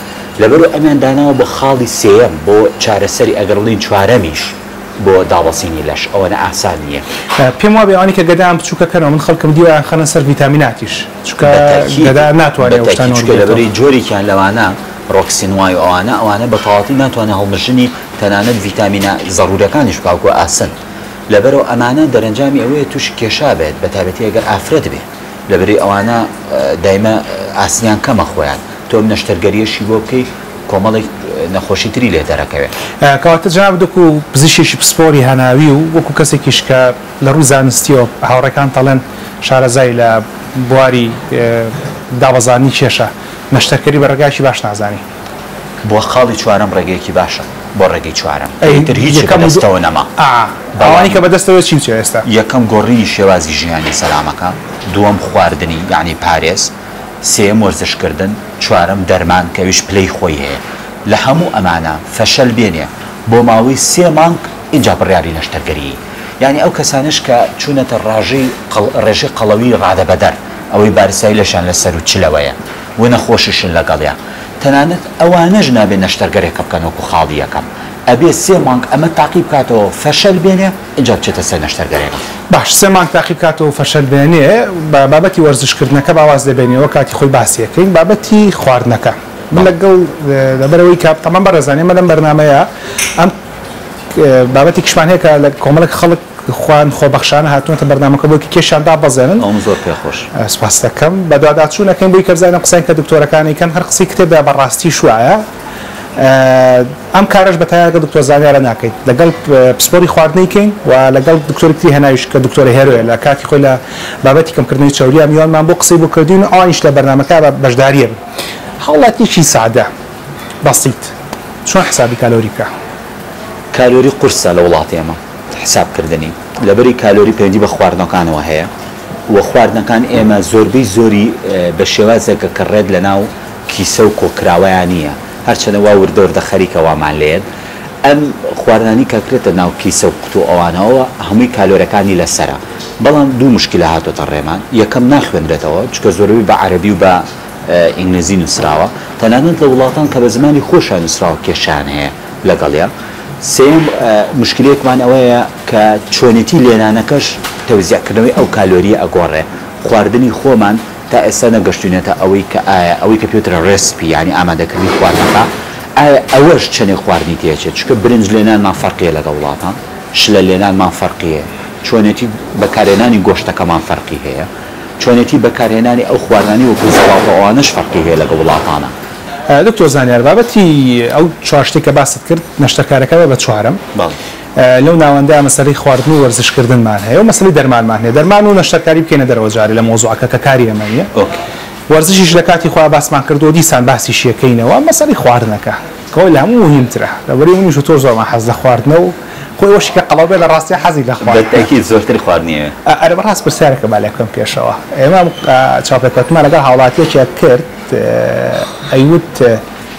لەبەر ئەمیان داناوە بە خاڵی سێەم بۆ چارەسەری ئەگەڕڵین چوارەمیش بۆ داوەسینی لەش ئەوەنە ئاسان نییە. پێم وابێ ئەوانی کە گەدام بچووکەکەنەوە من خەڵکم دیوان خەنە سەر ڤیتامیناتیش چکە گەدا ناتوانێت لەبەری جۆرێکیان لەوانە ڕۆکسین وای ئەوانە بە تەواوی ناتوانێت هەڵمژنی تەنانەت ڤیتامینە زەڕورەکانیش بکاوکو ئاسن لەبەرەوە ئەمانە دەرەنجامی ئەوەیە توش کێشا بێت بە تایبەتی ئەگەر ئافرەت بێ لەبەری ئەوانە دایمە ئاسنیان کەمە خۆیان تۆم نەشتەرگەریەشی بۆ بکەی کۆمەڵێک نەخۆشی تری لێ دەرەکەوێت. کەواتە جناب دەکو پزیشکێکی پسپۆری هەناوی و وەکو کەسێکیش کە لە ڕووی زانستیەوە هاوڕێکان تەڵێن شارەزای لە بواری دابەزانی کێشە نەشتەرگەری بە ڕێگایکی باش نازانی بۆ خاڵی چوارەم ڕێگەیەکی باشە بۆ ڕێگەی چوارەم ئەیتر هیچ بەدەستەوە نەما ئەوانی کە بەدەستەوە چی ئێستا یەکەم گۆڕینی شێوازی ژیانی سەلامەکە دووەم خواردنی یعنی پارێز سێم وەرزشکردن چوارەم دەرمان کەویش پلەی خۆی هەیە لە هەموو ئەمانە فەشەل بێنێ بۆ ماوەی 3 مانگ اینجا بڕیاری نەشتەرگەری یعنی ئەو کەسانش کە چوونەتە ڕێژەی قەڵەوی ڕادەبەدەر ئەوەی بارسایی لەشان لەسەر و چلەوەیە و نەخۆشیشن لەگەڵیان تەنانەت ئەوانەش نابێت نەشتەرگەرێکە بکەن وەکو خاڵی یەکەم ئەبێ 3 مانگ ئەمە تاقیب بکاتەوە فەشەل بێنێ اینجا بچێتە سەر نەشتەرگەرێک. باش 3 مانگ تاقیب کاتەوە فەشەل بێنێ بە بابەتی وەرزشکردنەکە باواز دەبێنەوە کاتی خۆی باسیەکەین بابەتی خواردنەکە من لەگەڵ لەبەرەوەی کە تەمان بەڕێزانێ مە لەم بەرنامەیە ئەم بابەتی کشمان هەیە کە لە کۆمەڵێک خەڵک خوان خۆبەخشانە هاتوونەتە بەرنامەکە بۆی کێشاندا بەزێنن ئەوم زۆر پێخۆش سپاس دەکەم بە دوواداچوونەکەم بۆی کە بزانە قسەین کە دکتۆرەکانی کەن هەر قسەی کتێبدا بەڕاستی شوایە ئەم کارش بەتایە دکتۆر زانیارە ناکەیت لەگەڵ پسپۆری خواردنەی کەین و لەگەڵ دکتۆرێکی هێناویش کە دکتۆری هێروێ لە کاتی خۆی لە بابەتی کەمکردنەوەی چاوریە میوانمان بۆ قسەی بۆ کردین و ئەوانیش لە بەرنامەکە بەشداریە بن هەوڵاتێکی سادە بەسیط چۆن حسابی کالۆری بکە کالۆری قورسە لە وڵاتی ئێمە حسابکردنی لەبەری کالۆری پەیوەندی بە خواردنەکانەوە هەیە و خواردنەکان ئێمە زۆربەی زۆری بە شێوازێکە کە ڕێت لە ناو کیسە و کۆکراوەیان نییە هەرچەنە وا وردەوردە خەریکەوامان لێت ئەم خواردنانی کەکرێتە ناو کیسە و قوت و ئەوانەوە هەمووی کالۆرەکانی لەسرە بەڵام دوو مشکلە هاتۆتە ڕێمان یەکەم ناخوێنرێتەوە چکە زۆربەی بە عەرەبی و بە ئینگلیزی نووسراوە تەنانەت لە وڵاتان کە بە زمانی خۆشان نووسراوە کێشان هەیە لەگەڵیان سێم مشکلێکمان ئەوەیە کە چۆنێتی لێنانەکەش تەوزیعکردنەوەی ئەو کالۆریە ئەگۆڕێ خواردنی خۆمان تا ئێستا نەگەشتونێتە ئەوەی کە پێوترە ڕێسپی ینی ئامادەکردنی خواردنەکە ئەوەش چەندێک خواردنی تێچێت چکە برنج لێنانمان فەرقیە لەگە وڵاتان شلە لێنانمان فەرقیە چۆنێتی بەکارهێنانی گۆشتەکەمان فەرقی هەیە چۆنێتی بەکارهێنانی ئەو خواردنانی وەکو سەڵاتەوانش فەرقی هەیە لەگە وڵاتانە دکتۆر زانیار بابەتی ئەو چوار شتێک کە باست کرد نەشتەکارەکە بە چوارم لەو ناوەندە مەسەلەی خواردن و وەرزشکردنمان هەیە و مەسەلەی دەرمانمان هەیە دەرمان و نەشتەکاری بکەینە دەرەوە جارێ لە مۆزوعەکە کە کاری ئەمە نیە وەرزشیش لە کاتی خوا باسمان کردو دیسان باسی شیەکەینەوە مەسەلەی خواردنەکە کەەوە لە هەموو مهمترە لەبەری منیش و تۆ زۆرمان حەز لە خواردنە و خۆی وەشی کە قەڵەو بێ لە ڕاستی حەزی لە خواردنێکی زۆرتری خواردنیە ئەرە بەڕاست پرسیارێکە بالێکم پێشەوە ئێمە چاوپێکەوتمان لەگەڵ هاوڵاتیەکێک کرد ئەیوت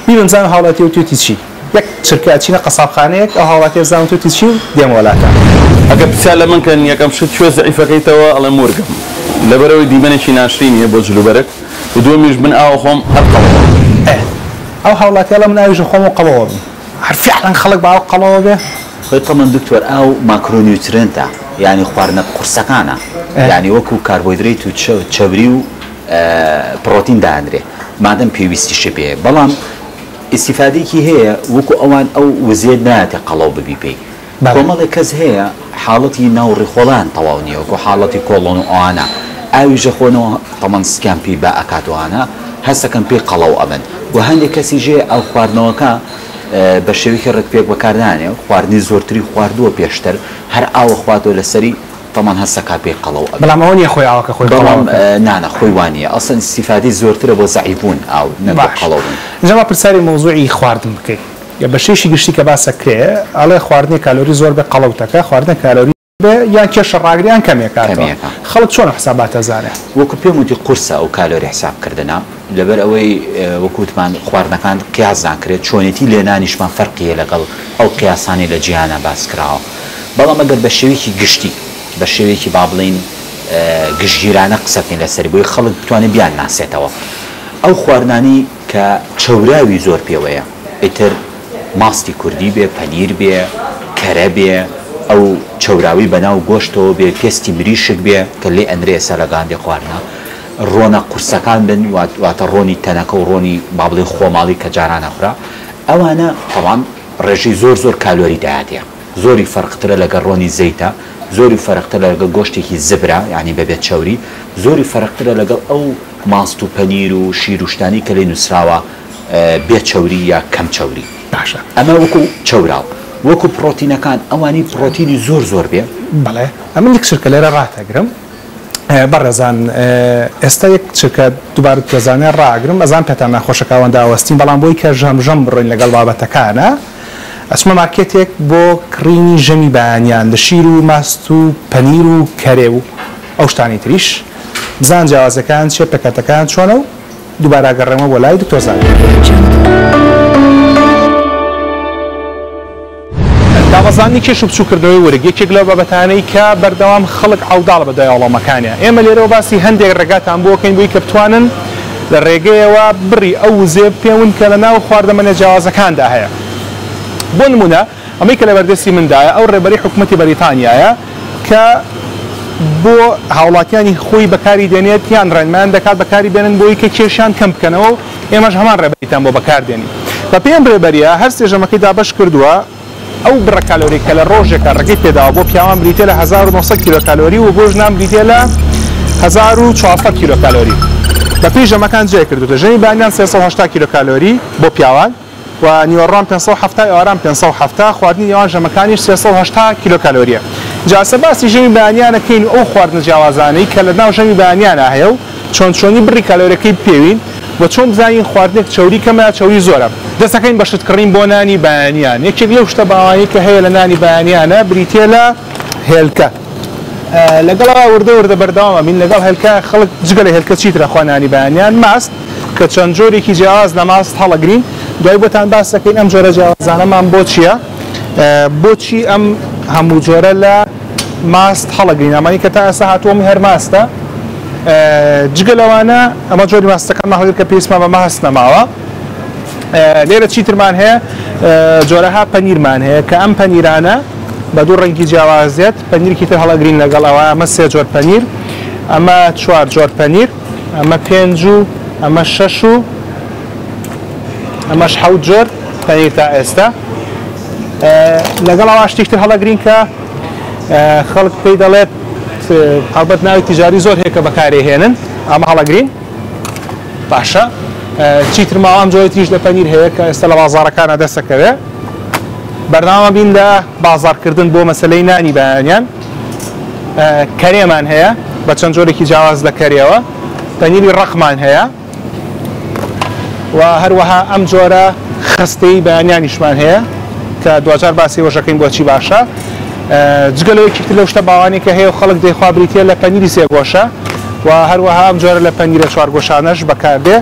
بیرمزان هاوڵاتی و توێتی چی یەک چرکە چینە قەسابخانەیەک ئەو هاوڵاتی زان توێتی چی و دێمە وڵاتان ئەگە پرسیار لە من کەن یەکەم شت کوێ زەعیفەکەیتەوە ئەڵێ مورگم لەبەرەوەی دیمەنێکی ناشرین نیە بۆ جلوبەرێک و دووەمیش من ئاوە خۆم هەر قەڵەوە ئەو هاوڵاتی لە من ئاویژە خۆم و قەڵەوە بن هەر فعلاً خەڵک بە ئاو قەڵەوە بێ خۆی تەمەن دکتۆر ئاو ماکرۆنیوترنتە یعنی خواردنە قورسەکانە یعنی وەکو کاربۆیدرێت و چەوری و پرۆتین دادرێ مادەم پێویستیش بێ بەڵام ئیسیفادێکی هەیە وەکو ئەوان ئەو وزێت نایەتێ قەڵەو ببی پێی کۆمەڵێک کەس هەیە حاڵەتی ناوڕێخۆڵان تەواو نییە وەکو حاڵەتی کۆڵۆن و ئەوانە ئاویژە خۆنەوە تەمەن سکیان پێی بە ئەکاتوانە هەستەکەم پێی قەڵەو ئەبن و هەندێک کەسی ژێ ئەو خواردنەوەکە بە شێوەیەکی ڕێکپێک بەکاردانێ خواردنی زۆرتری خواردووە پێشتر هەر ئاوە خواتەوە لەسەری تەمان هەستەکە پێی قەڵەو بەڵام ئەوە نیە خۆی ئاوەکە خۆی نانە خۆی وانە ئەسەن سیفادی زۆرترە بۆ زەعیبوون ئاو نەبە قەڵەو جەما پرسیاری مۆزوعی خواردن بکەیت یا بە شێشی گشتی کە باسە کرێ ئەڵێ خواردنی کالۆری زۆر بە قەڵەوتەکە خواردن کالۆری یان کێشە ڕاگریان کەمێکاتەوە خەڵک چۆن حساباتە زانێ وەکو پێم وتی قورسە ئەو کالۆری حسابکردنا لەبەر ئەوەی وەکوتمان خواردنەکان قیاس ناکرێت چۆنێتی لێنانیشمان فەرقیە لەگەڵ ئەو قیاسانی لە جیهانە باس کراوە بەڵام ئەگەر بە شێوەیەکی گشتی بە شێوەیەکی با بڵین گشتگیرانە قسەکەین لەسەر بۆی خەڵک بتوانێت بیان ناسێتەوە ئەو خواردنانی کە چەوراوی زۆر پێوەیە ئیتر ماستی کوردی بێ پەنیر بێ کەرە بێ ئەو چەوراوی بەناو گۆشتەوە بێ پێستی مریشک بێ کە لێ ئەندرێ سەرگاندی خواردنە ڕۆنە قورسەکان بن واتە ڕۆنی تەنەکە و ڕۆنی با بڵێ خۆماڵی کە جارانە خورا ئەوانە تەواو ڕێژەی زۆر کالۆری داهاتەیە زۆری فەرقترە لەگەڵ ڕۆنی زەیتە زۆری فەرقترە لەگەڵ گۆشتێکی زبرە یعنی بەبێت چاوری زۆری فەرقترە لەگەڵ ئەو ماست و پەنیر و شیر و شتانی کە لێ نووسراوە بێت چاوری یا کەم چاوری ئەمە وەکو چاوراو وەکو پرۆتینەکان ئەوانی پرۆتینی زۆر بێ بەڵێ ئەمە یەک چرکە لێرە ڕاتەگرم بەڕێزان ئێستا یەک چرکە دووبارە تێزانێ ڕاگرم ئەزان پێتان ناخۆشەکەوەندا ئەوەستین بەڵام بۆی کە ژەم بڕۆین لەگەڵ بابەتەکانە ئەچمە مارکێتێک بۆ کڕینی ژەمی بەیانیان لە شیر و ماست و پەنیر و کەرێ و ئەو شتانی تریش بزان جیاوازەکان چێ پەکەتەکان چۆنە و دووبارە گەڕێمە بۆ لای دکتۆر زانیار داوەزانی کێش و بچووکردنەوەی وەرگ یەکێک لەو بابەتانەی کە بەردەوام خەڵک ئاوداڵ بەدای وەڵامەکانیە ئێمە لێرەوە باسی هەندێک ڕێگاتان بۆکەین بۆی کە بتوانن لە ڕێگەیەوە بڕی ئەو وزێ پێون کە لە ناو خواردەمەنە جیاوازەکاندا هەیە بۆ نمونە ئەمەی کە لە بەردەستی مندایە ئەو ڕێبەری حکوومەتی بەریتانیایە کە بۆ هاوڵاتیانی خۆی بەکاری دێنێت یان ڕێنمان دەکات بەکاری بێنن بۆی کە کێشیان کەم بکەنەوە و ئێمەش هەمان ڕێبەریتان بۆ بەکاردێنین بە پێم ڕێبەریە هەر سێژەمەکەی دابەش کردووە ئەو بڕە کالۆری کە لە ڕۆژێکە ڕێگەی پێداوە بۆ پیاوان بریتێ لە 1900 کیلۆکالۆری و بۆ ژنان بریتێ لە 1400 کیلۆکالۆری بە پێی ژەمەکان جێ کردوتە ژەمی بانیان 380 کیلۆکالۆری بۆ پیاوان و نیوەڕۆن 570 ئەواران 570 خواردنی نێوان ژەمەکانیش 380 کیلۆکالۆریە جاسە باسی ژەمی بەیانیانەکەین و ئەو خواردنە جیاوازانەی کە لە ناو ژەمی بەیانیانە هەیە و چۆنی بڕی کالۆریەکەی پێوین و چۆن بزانین خواردنێک چوری کەمە چوری زۆرە دەستەکەین بە شتکڕین بۆ نانی بەیانیان یەکێک لەو شتە باوانی کە هەیە لە نانی بەیانیانە بریتێ لە هێلکە لەگەڵەوە وردە بەردەوامە بین لەگەڵ هێلکە خەڵک جگە لە هێلکە چیترە خوانانی بەیانیان ماست کە چەند جۆرێکی جیاواز لە ماست هەڵەگرین دوای بۆتان باس دەکەین ئەم جۆرە جیاوازانەمان بۆ چییە بۆچی ئەم هەموو جۆرە لە ماست هەڵەگرین ئەمانی کە تا ئێستا هاتووەمی هەر ماستە جگە لەوانە ئەمە جۆری ماستەکان هەڵگر کە پێویستمان بە ماست نەماوە لێرە چیترمان هەیە جۆرەها پەنیرمان هەیە کە ئەم پەنیرانە بە دوو ڕەنگی جیاوازێت پەنیرکی تر هەڵەگرین لەگەڵ ئەوە ئەمە 3 جۆر پەنیر ئەمە 4 جۆر پەنیر ئەمە 5 و ئەمە 6 و ئەمەش 7 جۆر پەنیر تا ئێستا لەگەڵ ئەوە شتێکتر هەڵەگرین کە خەڵک پێی دەڵێت هەڵبەت ناوی تیجاری زۆر هەیە کە بەکارێهێنن ئەمە هەڵەگرین باشە چیتر ماوام جۆری تریش لە پەنیر هەیە کە ئێستا لە بازاڕەکانە دەستەکەوێ بەردەوامە بین لە بازارکردن بۆ مەسلەی نانی بەیانیان کەرێمان هەیە بە چەند جۆرێکی جیاواز لە کەرێەوە پەنیری ڕەقمان هەیە و هەروەها ئەم جۆرە خستەی بەیانیانیشمان هەیە کە دوجار باسی وەژەکەین بۆچی باشە جگەلەوەیکیتر لەو شتە باوانی کە هەیە و خەڵک دەیخوا بریتێ لە پەنیری 3 گۆشە و هەروەها ئەم جۆرە لە پەنیرە 4 گۆشانەش بەکاردێ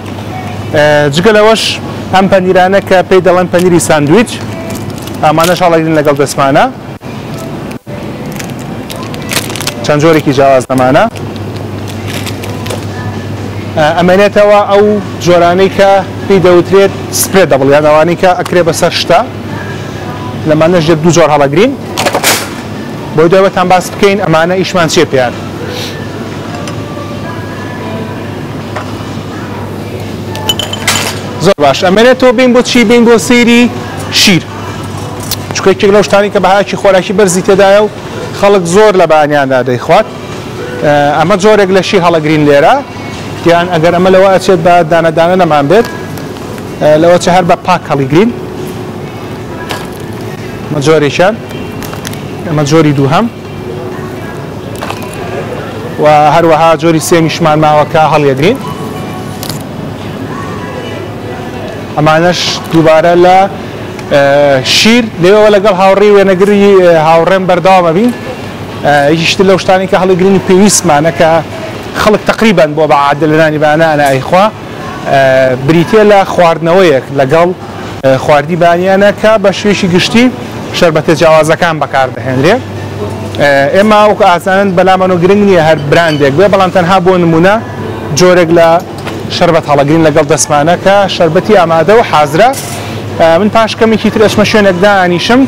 جگەلەوەش ئەم پەنیرانە کە پێی دەڵێن پەنیری ساندویچ ئەمانەش هەڵەگرین لەگەڵ دەسمانە چەند جۆرێکی جیاواز دەمانە ئەمەنێتەوە ئەو جۆرانەی کە پێی دەوترێت سپرێ دەبڵیان ئەوانەی کە ئەکرێ بەسەر شتە لەمانەش دوو جۆر هەڵەگرین بۆی دوایەوەتان باس بکەین ئەمانە ئیشمان چێ پێیان زۆر باش ئەمەنێتەوە بین بۆ چی بین بۆ سەیری شیر چکێک لەو شتانی کە بەهایکی خۆراکی بەرزی تێدایە و خەڵک زۆر لە بەیانیاندا دەیخوات ئەمە جۆرێک لە شیر هەڵەگرین لێرە یان ئەگەر ئەمە لەوە ئەچێت بە دانەدانە نەمان بێت لەوە چه هەر بە پاک هەڵیگرین ئەمە جۆرێکیان ئەمە جۆری دووهەم و هەروەها جۆری سێمیشمان ماوەکە هەڵیەگرین ئەمانەش دووبارە لە شیر لێەوە لەگەڵ هاوڕێی وێنەگری هاوڕێم بەرداوامە بین هیچتر لەو شتانی کە هەڵیگرینی پێویستمانە کە خەڵک تقریبان بۆ بەعادە لە نانی بەیانیانە ئەیخوا بریتێ لە خواردنەوەیەک لەگەڵ خواردی بەیانیانە کە بە شوێشی گشتی شەربەتە جیاوازەکان بەکاردەهێنرێ ئێمە وەکو ئاسانن بەلامەوە گرنگ نییە هەر براندێک بێ بەڵام تەنها بۆ نمونە جۆرێک لە شەربەت هەڵەگرین لەگەڵ دەسمانە کە شەربەتی ئامادە و حازرە من پاشکەمێکی تر ئەچمە شوێنێکدا ئانیشم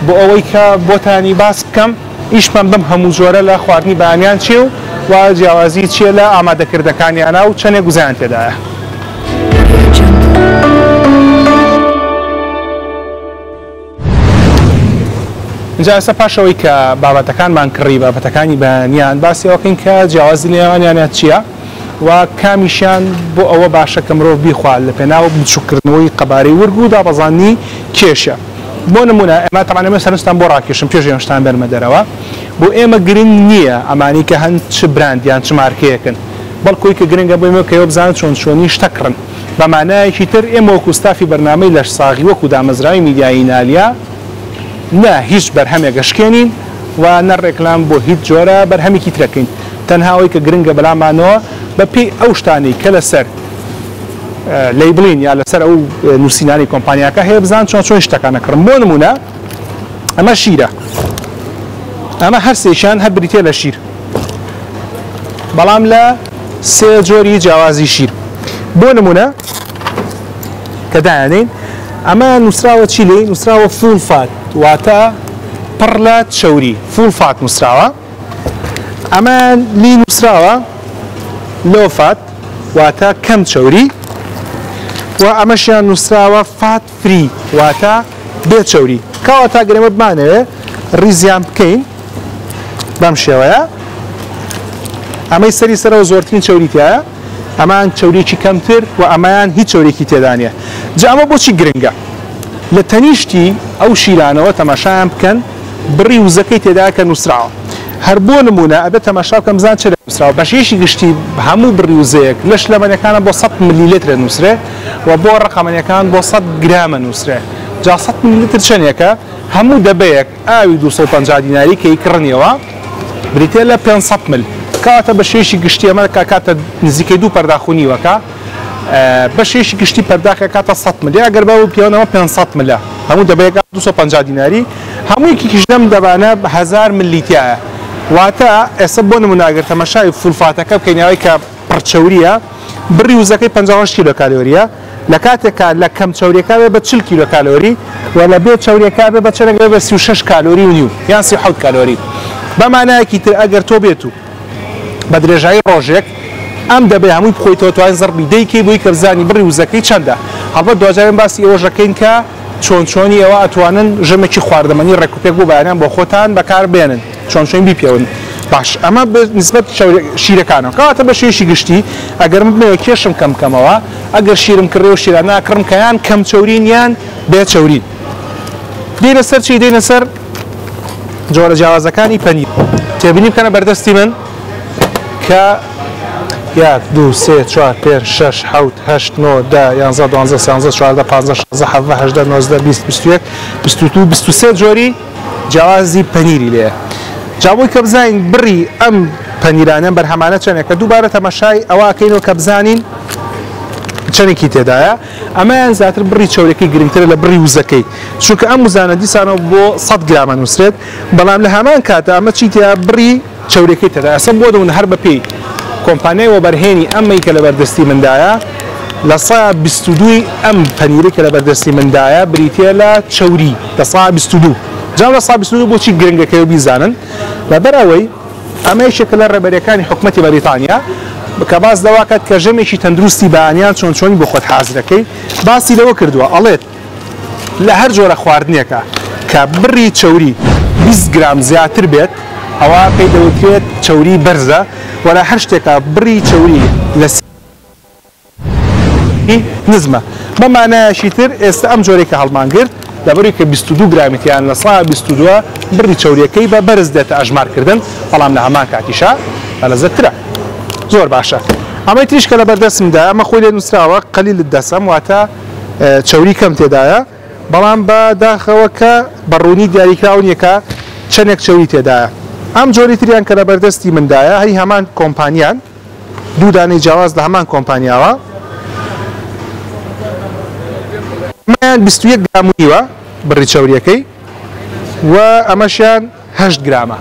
بۆ ئەوەی کە بۆتانی باس بکەم ئیشمان بەم هەموو جۆرە لە خواردنی بەیانیان چێ و جیاوازی چیە لە ئامادەکردەکانیانە و چەندێک گوزیان تێدایە اینجا ئێستا پاشەوەی کە بابەتەکانمان کڕی بابەتەکانی بەیانیان باسی ئەوەکەین کە جیاوازی لێوانیانە چییە و کامیشیان بۆ ئەوە باشە کە مرۆڤ بیخوات لە پێناو بچووکردنەوەی قەبارەی ورگ و دابەزانی کێشە بۆ نمونە ئێمە تەمان ئێمە سەرنجتان بۆ ڕاکێشم پێش هێنشتان بەرمە دەرەوە بۆ ئێمە گرنگ نییە ئەمانی کە هەند چ براندیان چ مارکەیەکن بەڵکوی کە گرنگە بۆ ئێمە کەەوە بزانن چۆنی شتەکڕن بەمانایەکی تر ئێمە وەکو ستافی بەرنامەی لەش ساغی وەکو دامەزراوی میدیایی نالیا نا هیچ بەرهەمێک گەشتێنین و نەڕێکلام بۆ هیچ جۆرە بەرهەمێکی ترەکەین تەنهاوەی کە گرنگە بەلامانەوە بەپی ئەو شتانی کە لەسەر لیبلین یا لەسەر ئەو نووسینانی کۆمپانیاکە هەیە بزان چۆن شتەکانەکڕم بۆ نمونە ئەمە شیرە ئەمە هەر سێشان هەر بریتێ لە شیر بەڵام لە سێ جۆری جیاوازی شیر بۆ نمونە کە دایانین ئەمە نووسراوە چی لێ نووسراوە فول فات واتە پڕ لە چەوری فول فات نووسراوە ئەمە لی نووسراوە لۆ فات واتە کەم چەوری و ئەمەشیان نووسراوە فات فری واتە بێ چەوری کاوە تا گرێمە بمانەوێ ریزیان بکەین بەم شێوەیە ئەمەی سەری سەرەوە زۆرترین چەوریتیایە ئەمان چەوریکی کەمتر و ئەمایان هیچ چەورێکی تێدانە جا ئەمە بۆچی گرنگە لە تەنیشتی ئەو شیرانەوە تەماشایان بکەن بڕی وزەکەی تێدا کە نووسراوە هەر بۆ نمونە ئەبێت تەماشا بکەم بزان چ نووسراوە بەشێشی گشتی هەموو بڕی وزەیەک لەش لەمەنەکانە بۆ 100 ملیلیتر نووسرێ و بۆ ڕقەمەنەکان بۆ 100 گرامە نووسرێ جا 100 ملیلیتر چەندێکە هەموو دەبەیەک ئاوی 250 دیناری کەی کڕنیەوە بریتێ لە 500 مل کاتە بەشێشی گشتی ئەمە کاتە نزیکەی 2 پەرداخونیوەکە بەشێشی گشتی پەرداخە کاتە 100 ملی ئەگەر بە پیاوەوە 500 ملە هەموو دەبەیەک 250 دیناری هەموویکی کشدەم دەبانە 1000 ملیتیایە واتە ئێستا بۆ نموناگەر تەماشای فولفاتەکە بکەینەوەی کە پڕچەوریە بڕی وزەکەی 56 کیلۆ کالۆریە لە کاتێکە لە کەم چەوریەکە بێ بە 40 کیلۆ کالۆری و لە بێ چەوریەکە بێ بە چەندێک بە 36 کالۆری و نیو یان 37 کالۆری بەمانایەکی تر ئەگەر تۆ بێت و بە درێژایی ڕۆژێک ئەم دەبێ هەمووی بخۆیتەوە توانین زەربی دەیکەی بۆی کە بزانی بڕی وزەکەی چەندە هەڵبەت دوجارین باسی ئێوەژەکەین کە چۆنچۆنی ئەوە ئەتوانن ژەمێکی خواردەمەنی ڕێکوپێک بۆ بەیانیان بۆ خۆتان بەکار بێنن چۆنچۆین بیپێون باش ئەمە نسبەت شیرەکانەوە کەواتە بە شێشی گشتی ئەگەر بمەوە کێشم کەمکەمەوە ئەگەر شیرم کڕێ و شیرانە کڕم کەیان کەم چەورین یان بێ چەورین دێنە سەر چی دێنە سەر جۆرە جیاوازەکانی پەنیر تێبینی بکەنە بەردەستی من کە 1 2 3 4 5 6 7 8 9 10 11 12 13 14 15 16 17 18 19 20 21 22 23 جۆری جیاوازی پەنیری لێیە جاوی کە بزانین بڕی ئەم پەنیرانە بەرهەمانە چەندێکە دووبارە تەماشای ئەوە ئەکەینەوە کە بزانین چەندێکی تێدایە ئەمەیان زیاتر بڕی چەورەکەی گرنگترە لە بڕی وزەکەی چونکە ئەم وزانە دیسانەوە بۆ 100 گرامە نووسرێت بەڵام لە هەمان کاتە ئەمە چی تیا بڕی چەورەکەی تێدا ئەسم بۆ دەون هەر بەپێی کۆمپانیای وەبەرهێنی ئەمەی کە لە بەردەستی مندایە لە 122 ئەم پەنیری کە لە بەردەستی مندایە بریتە لە چەوری لە 122 جا لە 122 بۆچی گرنگەکەی بیزانن لەبەرەوەی ئەمەیشێکە لە ڕێبەرەکانی حکومەتی بەریتانیا کە باس دەواکات کە ژەمێکی تەندروستی بەیانیان چۆنچۆنی بۆ خۆت حازرەکەی باسی لەوە کردووە ئەڵێت لە هەر جۆرە خواردنێکە کە بڕی چەوری 20 گرام زیاتر بێت ئەوە پێی دەوترێت چەوری بەرزە و لە هەر شتێکە بڕی چەوری لە نزمە بەمانایەشی تر ئێستا ئەم جۆرێکە هەڵمانگرت لەبەری کە 22 گرامتیان لە 122 بڕی چەوریەکەی بە بەرز دێتە ئەژمارکردن بەڵام لە هەمان کاتیشە بەلەزەترە زۆر باشە ئەمەی تریش کە لە بەردەستمدا ئەمە خۆی لێ نووسراوە قەلیل دەسەم واتە چەوری کەم تێدایە بەڵام بە داخەوە کە بەڕوونی دیاریکراون یەکە چەندێک چەوری تێدایە ئەم جۆری تریان کە لە بەردەستی مندایە هەی هەمان کۆمپانیان دوو دانەی جیاواز لە هەمان کۆمپانیاوە ئەمەیان 21 گرامویوە بڕی چەوریەکەی و ئەمەشیان 8 گرامە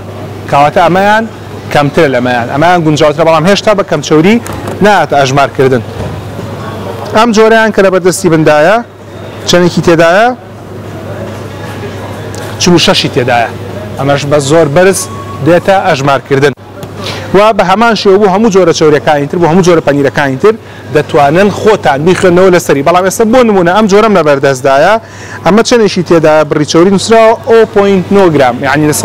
کەواتە ئەمەیان کەمترە لەمەیان ئەمەیان گونجاوترە بەڵام هێشتا بە کەم چەوری ناتە ئەژمارکردن ئەم جۆرەیان کە لە بەردەستی مندایە چەندێکی تێدایە 46 تێدایە ئەمەش بە زۆر بەرز دێتە ئەژمارکردن و بە هەمان شێوە بۆ هەموو جۆرە چەورەکانی تر بۆ هەموو جۆرە پەنیرەکانی تر دەتوانن خۆتان بیخێنەوە لەسەری بەڵام ئێستا بۆ نمونە ئەم جۆرەم لە بەردەستدایە ئەمە چەندێکی تێدایە بڕی چەوری نووسراوە 0.9 گرام یعنی لە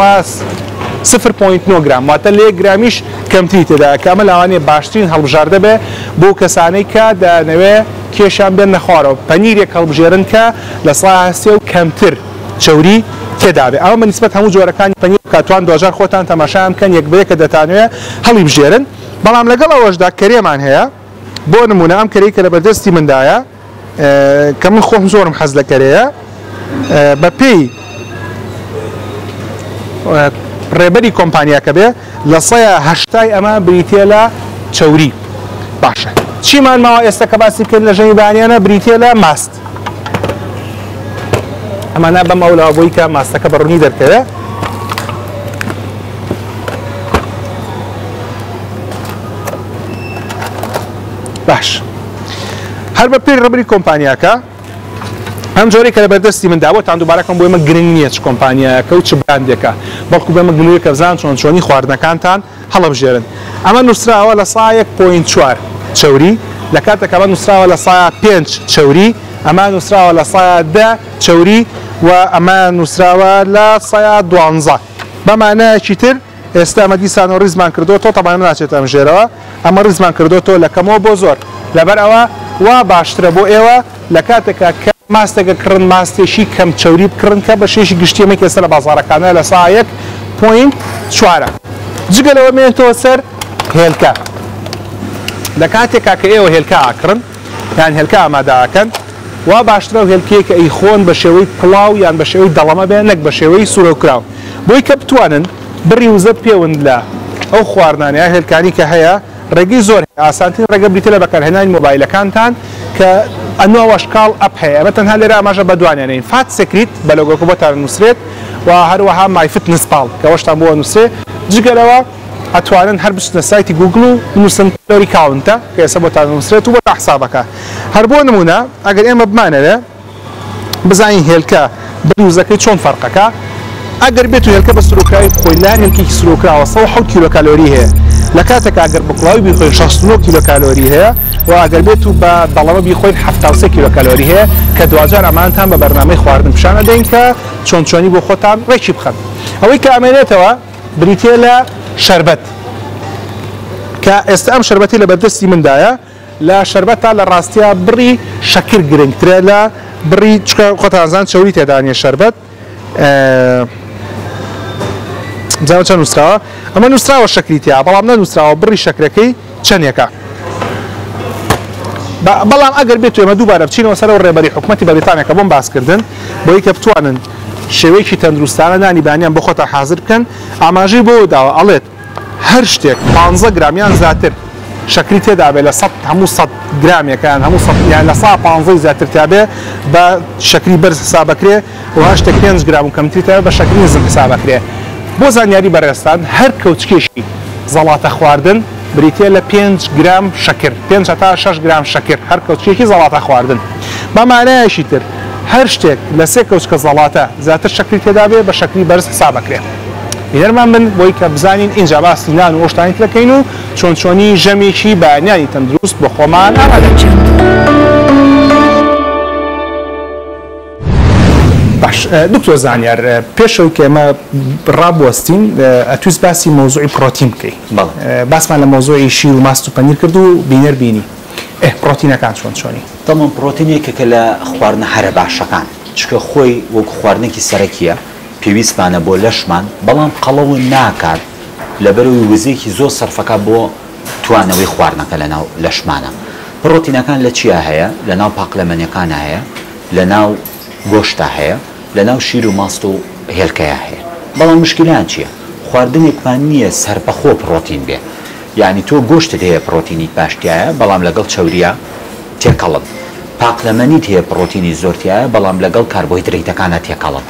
0.9 گرام واتە لە 1 گرامیش کەمتری تێدایە کە ئەمە لاوانێ باشترین هەڵبژاردە بێ بۆ کەسانەی کە دەنەوێ کێشان بێن نەخوارەوە پەنیرێک هەڵبژێرن کە لە 3 و کەمتر چەوری تێدابێ ئەوە بە نیسبەت هەموو جۆرەکانی پەنیر کاتوان دۆژار خۆتان تەماشایان بکەن یەک بەیەکە دەتانوێت هەڵی بژێرن بەڵام لەگەڵ ئەوەشدا کەرێمان هەیە بۆ نمونە ئەم کەرەی کە لە بەردەستی مندایە کە من خۆم زۆرم حەز لە کەرەیە بە پێی ڕێبەری کۆمپانیاکە بێ لە 180 ئەمە بریتێ لە چەوری باشە چیمان ماوە ئێستا کە باسی بکەین لە ژەمی بەیانیانە بریتێ لە ماست ئەمانە بەم ئەولاوە بۆی کە ماستەکە بەڕوونی دەرکەوێت باش هەر بە پێی ڕێبەری کۆمپانیاکە ئەم جۆرەی کە لە بەردەستی مندا بۆتان دووبارەکەم بۆ ئێمە گرنگ نییە چ کۆمپانیایەکە و چ براندێکە بەڵکو بێمە گلوویەکە بزان چۆنی خواردنەکانتان هەڵەبژێرن ئەمە نووسراوە لە سایەک 1.4 چەوری لە کاتێک ئەمە نووسراوە لە سایە 5 چەوری ئەمە نووسراوە لە سایە 10 چەوری و ئەمە نووسراوە لە سایە 12 بەمانایەکی تر ئێستا ئەمە دیسان و ڕیزمان کردوتەوە تەبان ناچێت ئەم ژێرەوە ئەمە ڕیزمان کردوتەوە لە کەمەوە بۆ زۆر لەبەر ئەوە وا باشترە بۆ ئێوە لە کاتێکە ماستێکە کڕن ماستێشی کەم چەوری بکڕن کە بە شێشی گشتیەمە ئێستا لە بازاڕەکانە لە سایەک 1.4 جگەلەوە مێنێتەوە سەر هێلکە لە کاتێکا کە ئێوە هێلکە ئاکڕن یان هێلکە ئامادەکەن وا باشترە و هێلکەیە کە ئەیخۆن بە شێوەی پڵاو یان بە شێوەی دەڵەمە بێن نەک بە شێوەی سوورەوکراو بۆی کە بتوانن بڕی وزە پێوەند لە ئەو خواردنانەیە هێلکانی کە هەیە ڕێگەی زۆر ئاسانترین ڕێگە بریتە لە بەکارهێنانی مۆبایلەکانتان کە ئەنوە شکاڵ ئەپ هەیە ئەمە تەنها لێرە ئاماژە بەدوانێنین فات سکریت بە لۆگۆکە بۆتان نووسرێت و هەروەها مایفت نسپاڵ کە وەشتان بۆ نووسێ جگەلەوە ئەتوانن هەر بچنە سایتی گوگل و نووسن کلۆری کاونتە کە ئێستا بۆتان نووسرێت و بۆ حسابەکە هەر بۆ نمونە ئەگەر ئێمە بمانەوێ بزانین هێلکە بروزەکەی چۆن فەرقەکە ئەگەر بێت و هێلکە بە سلوکراوی خۆی لان هێلکێکی سلوکراوە 100 کیلۆکالۆری هەیە لە کاتێک ئەگەر بکڵاوی بیخۆین 69 کیلۆکالۆری هەیە و ئەگەر بێت و بە دەڵەمە بیخۆین 73 کیلۆکالۆری هەیە کە دوجار ئەمانتان بە بەرنامەی خواردن پیشان ئەدەین کە چۆنی بۆ خۆتان ڕێکی بخەن ئەوەی کە ئەمێنێتەوە بریتێ لە شەربەت کە ئێستا ئەم شەربەتی لە بەردەستی مندایە لە شەربەتە لە ڕاستیە بڕی شەکر گرنگترە لە بڕی خۆتانزان چەوری تێدانیە شەربەت جاوە چەند نووسراوە ئەمە نووسراوە شەکریتیا بەڵام نەنووسراوە بڕی شەکرەکەی چەندێکە بەڵام ئەگەر بێت ئێمە دووبارە بچینەوە سەر و ڕێبەری حکوومەتی بەریتانیەکە بۆم باسکردن بۆی کە بتوانن شێوەیەکی تەندروستانە نانی بانیان بۆ خۆتان حازر بکەن ئاماژەی بۆ داوە ئەڵێت هەر شتێک 15 گرامیان زیاتر شەکری تێدا بێ لە هەموو 100 گرامێکیان هەموو یان لە 115 زیاتر تابێ بە شەکری بەرز حسابەکرێ و شتێک 5 گرام و کەمتری تابێ بە شەکری نزم حسابەکرێ بۆ زانیاری بەڕێستان هەر کەوچکێشی زەڵاتە خواردن بریتێ لە 5 گرام شەکر 5 تا 6 گرام شەکر هەر کەوچکێکی زەڵاتە خواردن بەمانایەشی تر هەر شتێک لە سێ کەوچکە زەڵاتە زیاتر شەکری تێدا بێ بە شەکری بەرز حسابەکرێ بینەرمان من بۆی کە بزانین اینجا باسی نان و ئۆشتانی دەکەین و چۆنی ژەمێکی بەیانیانی تەندروست بۆ خۆمان ئامادەکەین. باش دکتۆر زانیار پێشەوەی کە ئێمە ڕابوەستین ئەتویست باسی مۆزوعی پرۆتین بکەین باسمان لە مۆزوعی شیر و ماست و پەنیر کرد و بینەر بینی پرۆتینەکان چۆنی دەڵم پرۆتینێکە لە خواردنە هەرە باشەکان چکە خۆی وەکو خواردنێکی سەرەکیە پێویستمانە بۆ لەشمان بەڵام قەڵەوە ناکات لەبەرەوەی وزەیەکی زۆر سەرفەکە بۆ توانەوەی خواردنەکە لەناو لەشمانە پرۆتینەکان لە چیا هەیە لە ناو پاقلەمەنیەکانە هەیە لە ناو گۆشتا هەیە لە ناو شیر و ماست و هێلکەیە هەیە بەڵام مشکلان چییە خواردنێکمان نییە سەربەخۆ پرۆتین بێ یعنی تۆ گۆشتت هەیە پرۆتینی باشتیایە بەڵام لەگەڵ چەوریە تێکەڵت پاقلەمەنیت هەیە پرۆتینی زۆرتیایە بەڵام لەگەڵ کاربۆهیدرەیتەکانە تێکەڵت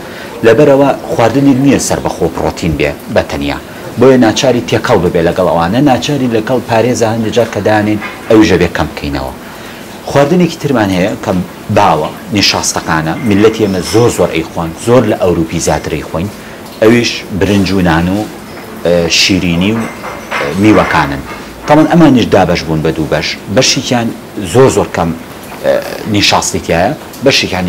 لەبەرەوە خواردنێک نییە سەربەخۆ پرۆتین بێ بەتەنیا بۆیە ناچاری تێکەڵ ببێ لەگەڵ ئەوانە ناچاری لەگەڵ پارێزە هەندێک کە دانین ئەو ژەبێ کەم بکەینەوە خواردنێکی ترمان هەیە کە باوە نیشاستەکانە میلەتی ئێمە زۆر ئەیخۆن زۆر لە ئەوروپی زیاتر ئەیخۆین ئەویش برنج و نان و شیرینی و میوەکانن تەمەن ئەمانیش دابەش بوون بە دوو بەشێکیان زۆر کەم نیشاستێکایە بەشێکیان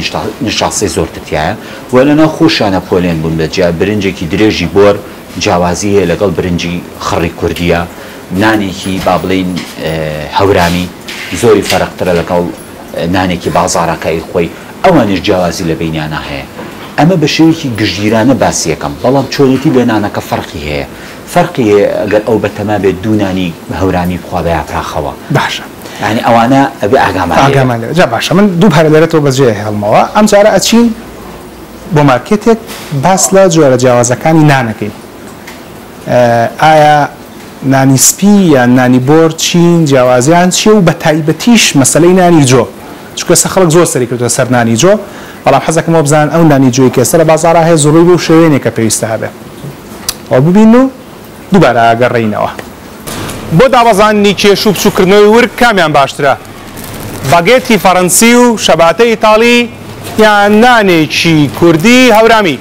نیشاستی زۆرترایە و لەناو خۆشیانە پۆلێن بوون بەجیا برنجێکی درێژی بۆر جیاوازی هەیە لەگەڵ برنجی خڕی کوردیە نانێکی با بڵین هەورامی زۆری فەرقترە لەگەڵ نانێکی بازاڕەکەی خۆی ئەوانش جیاوازی لە بینیانە هەیە ئەمە بە شێوەیەکی گشتگیرانە باسی یەکەم بەڵام چۆنێتی لە نانەکە فەرقی هەیە فەرقی هەیە ئەگەر ئەو بەتەما بێت دوو نانی هەورامی بخوا بە یاپراخەوە باشە یعنی ئەوانە ئەبێ ئاگامان جا باشە من دوو پارە لێرەوە بەجێ هەڵمەوە ئەم جارە ئەچین بۆ مارکێتێک باس لە جۆرە جیاوازەکانی نانەکەی ئایا نانی سپی یان نانی بۆر چین جیاوازیان چیە و بە تایبەتیش مەسەلەی نانی جۆ چونکە خەڵک زۆر سەری کردووە سەر نانی جۆ بەڵام حەزەکەمەوە بزان ئەو نانی جۆی کە ئێستا لە بازاڕا هەیە زۆڕی بۆ شوێنێکە پێویستە هەبێ ئەو ببین و دووبارە ئاگەڕێینەوە بۆ دابەزاننی کێش و بچووکردنەوەی ورگ کامیان باشترە باگێتی فەڕەنسی و شەباتە ئیتاڵی یان نانێکی کوردی هەورامی.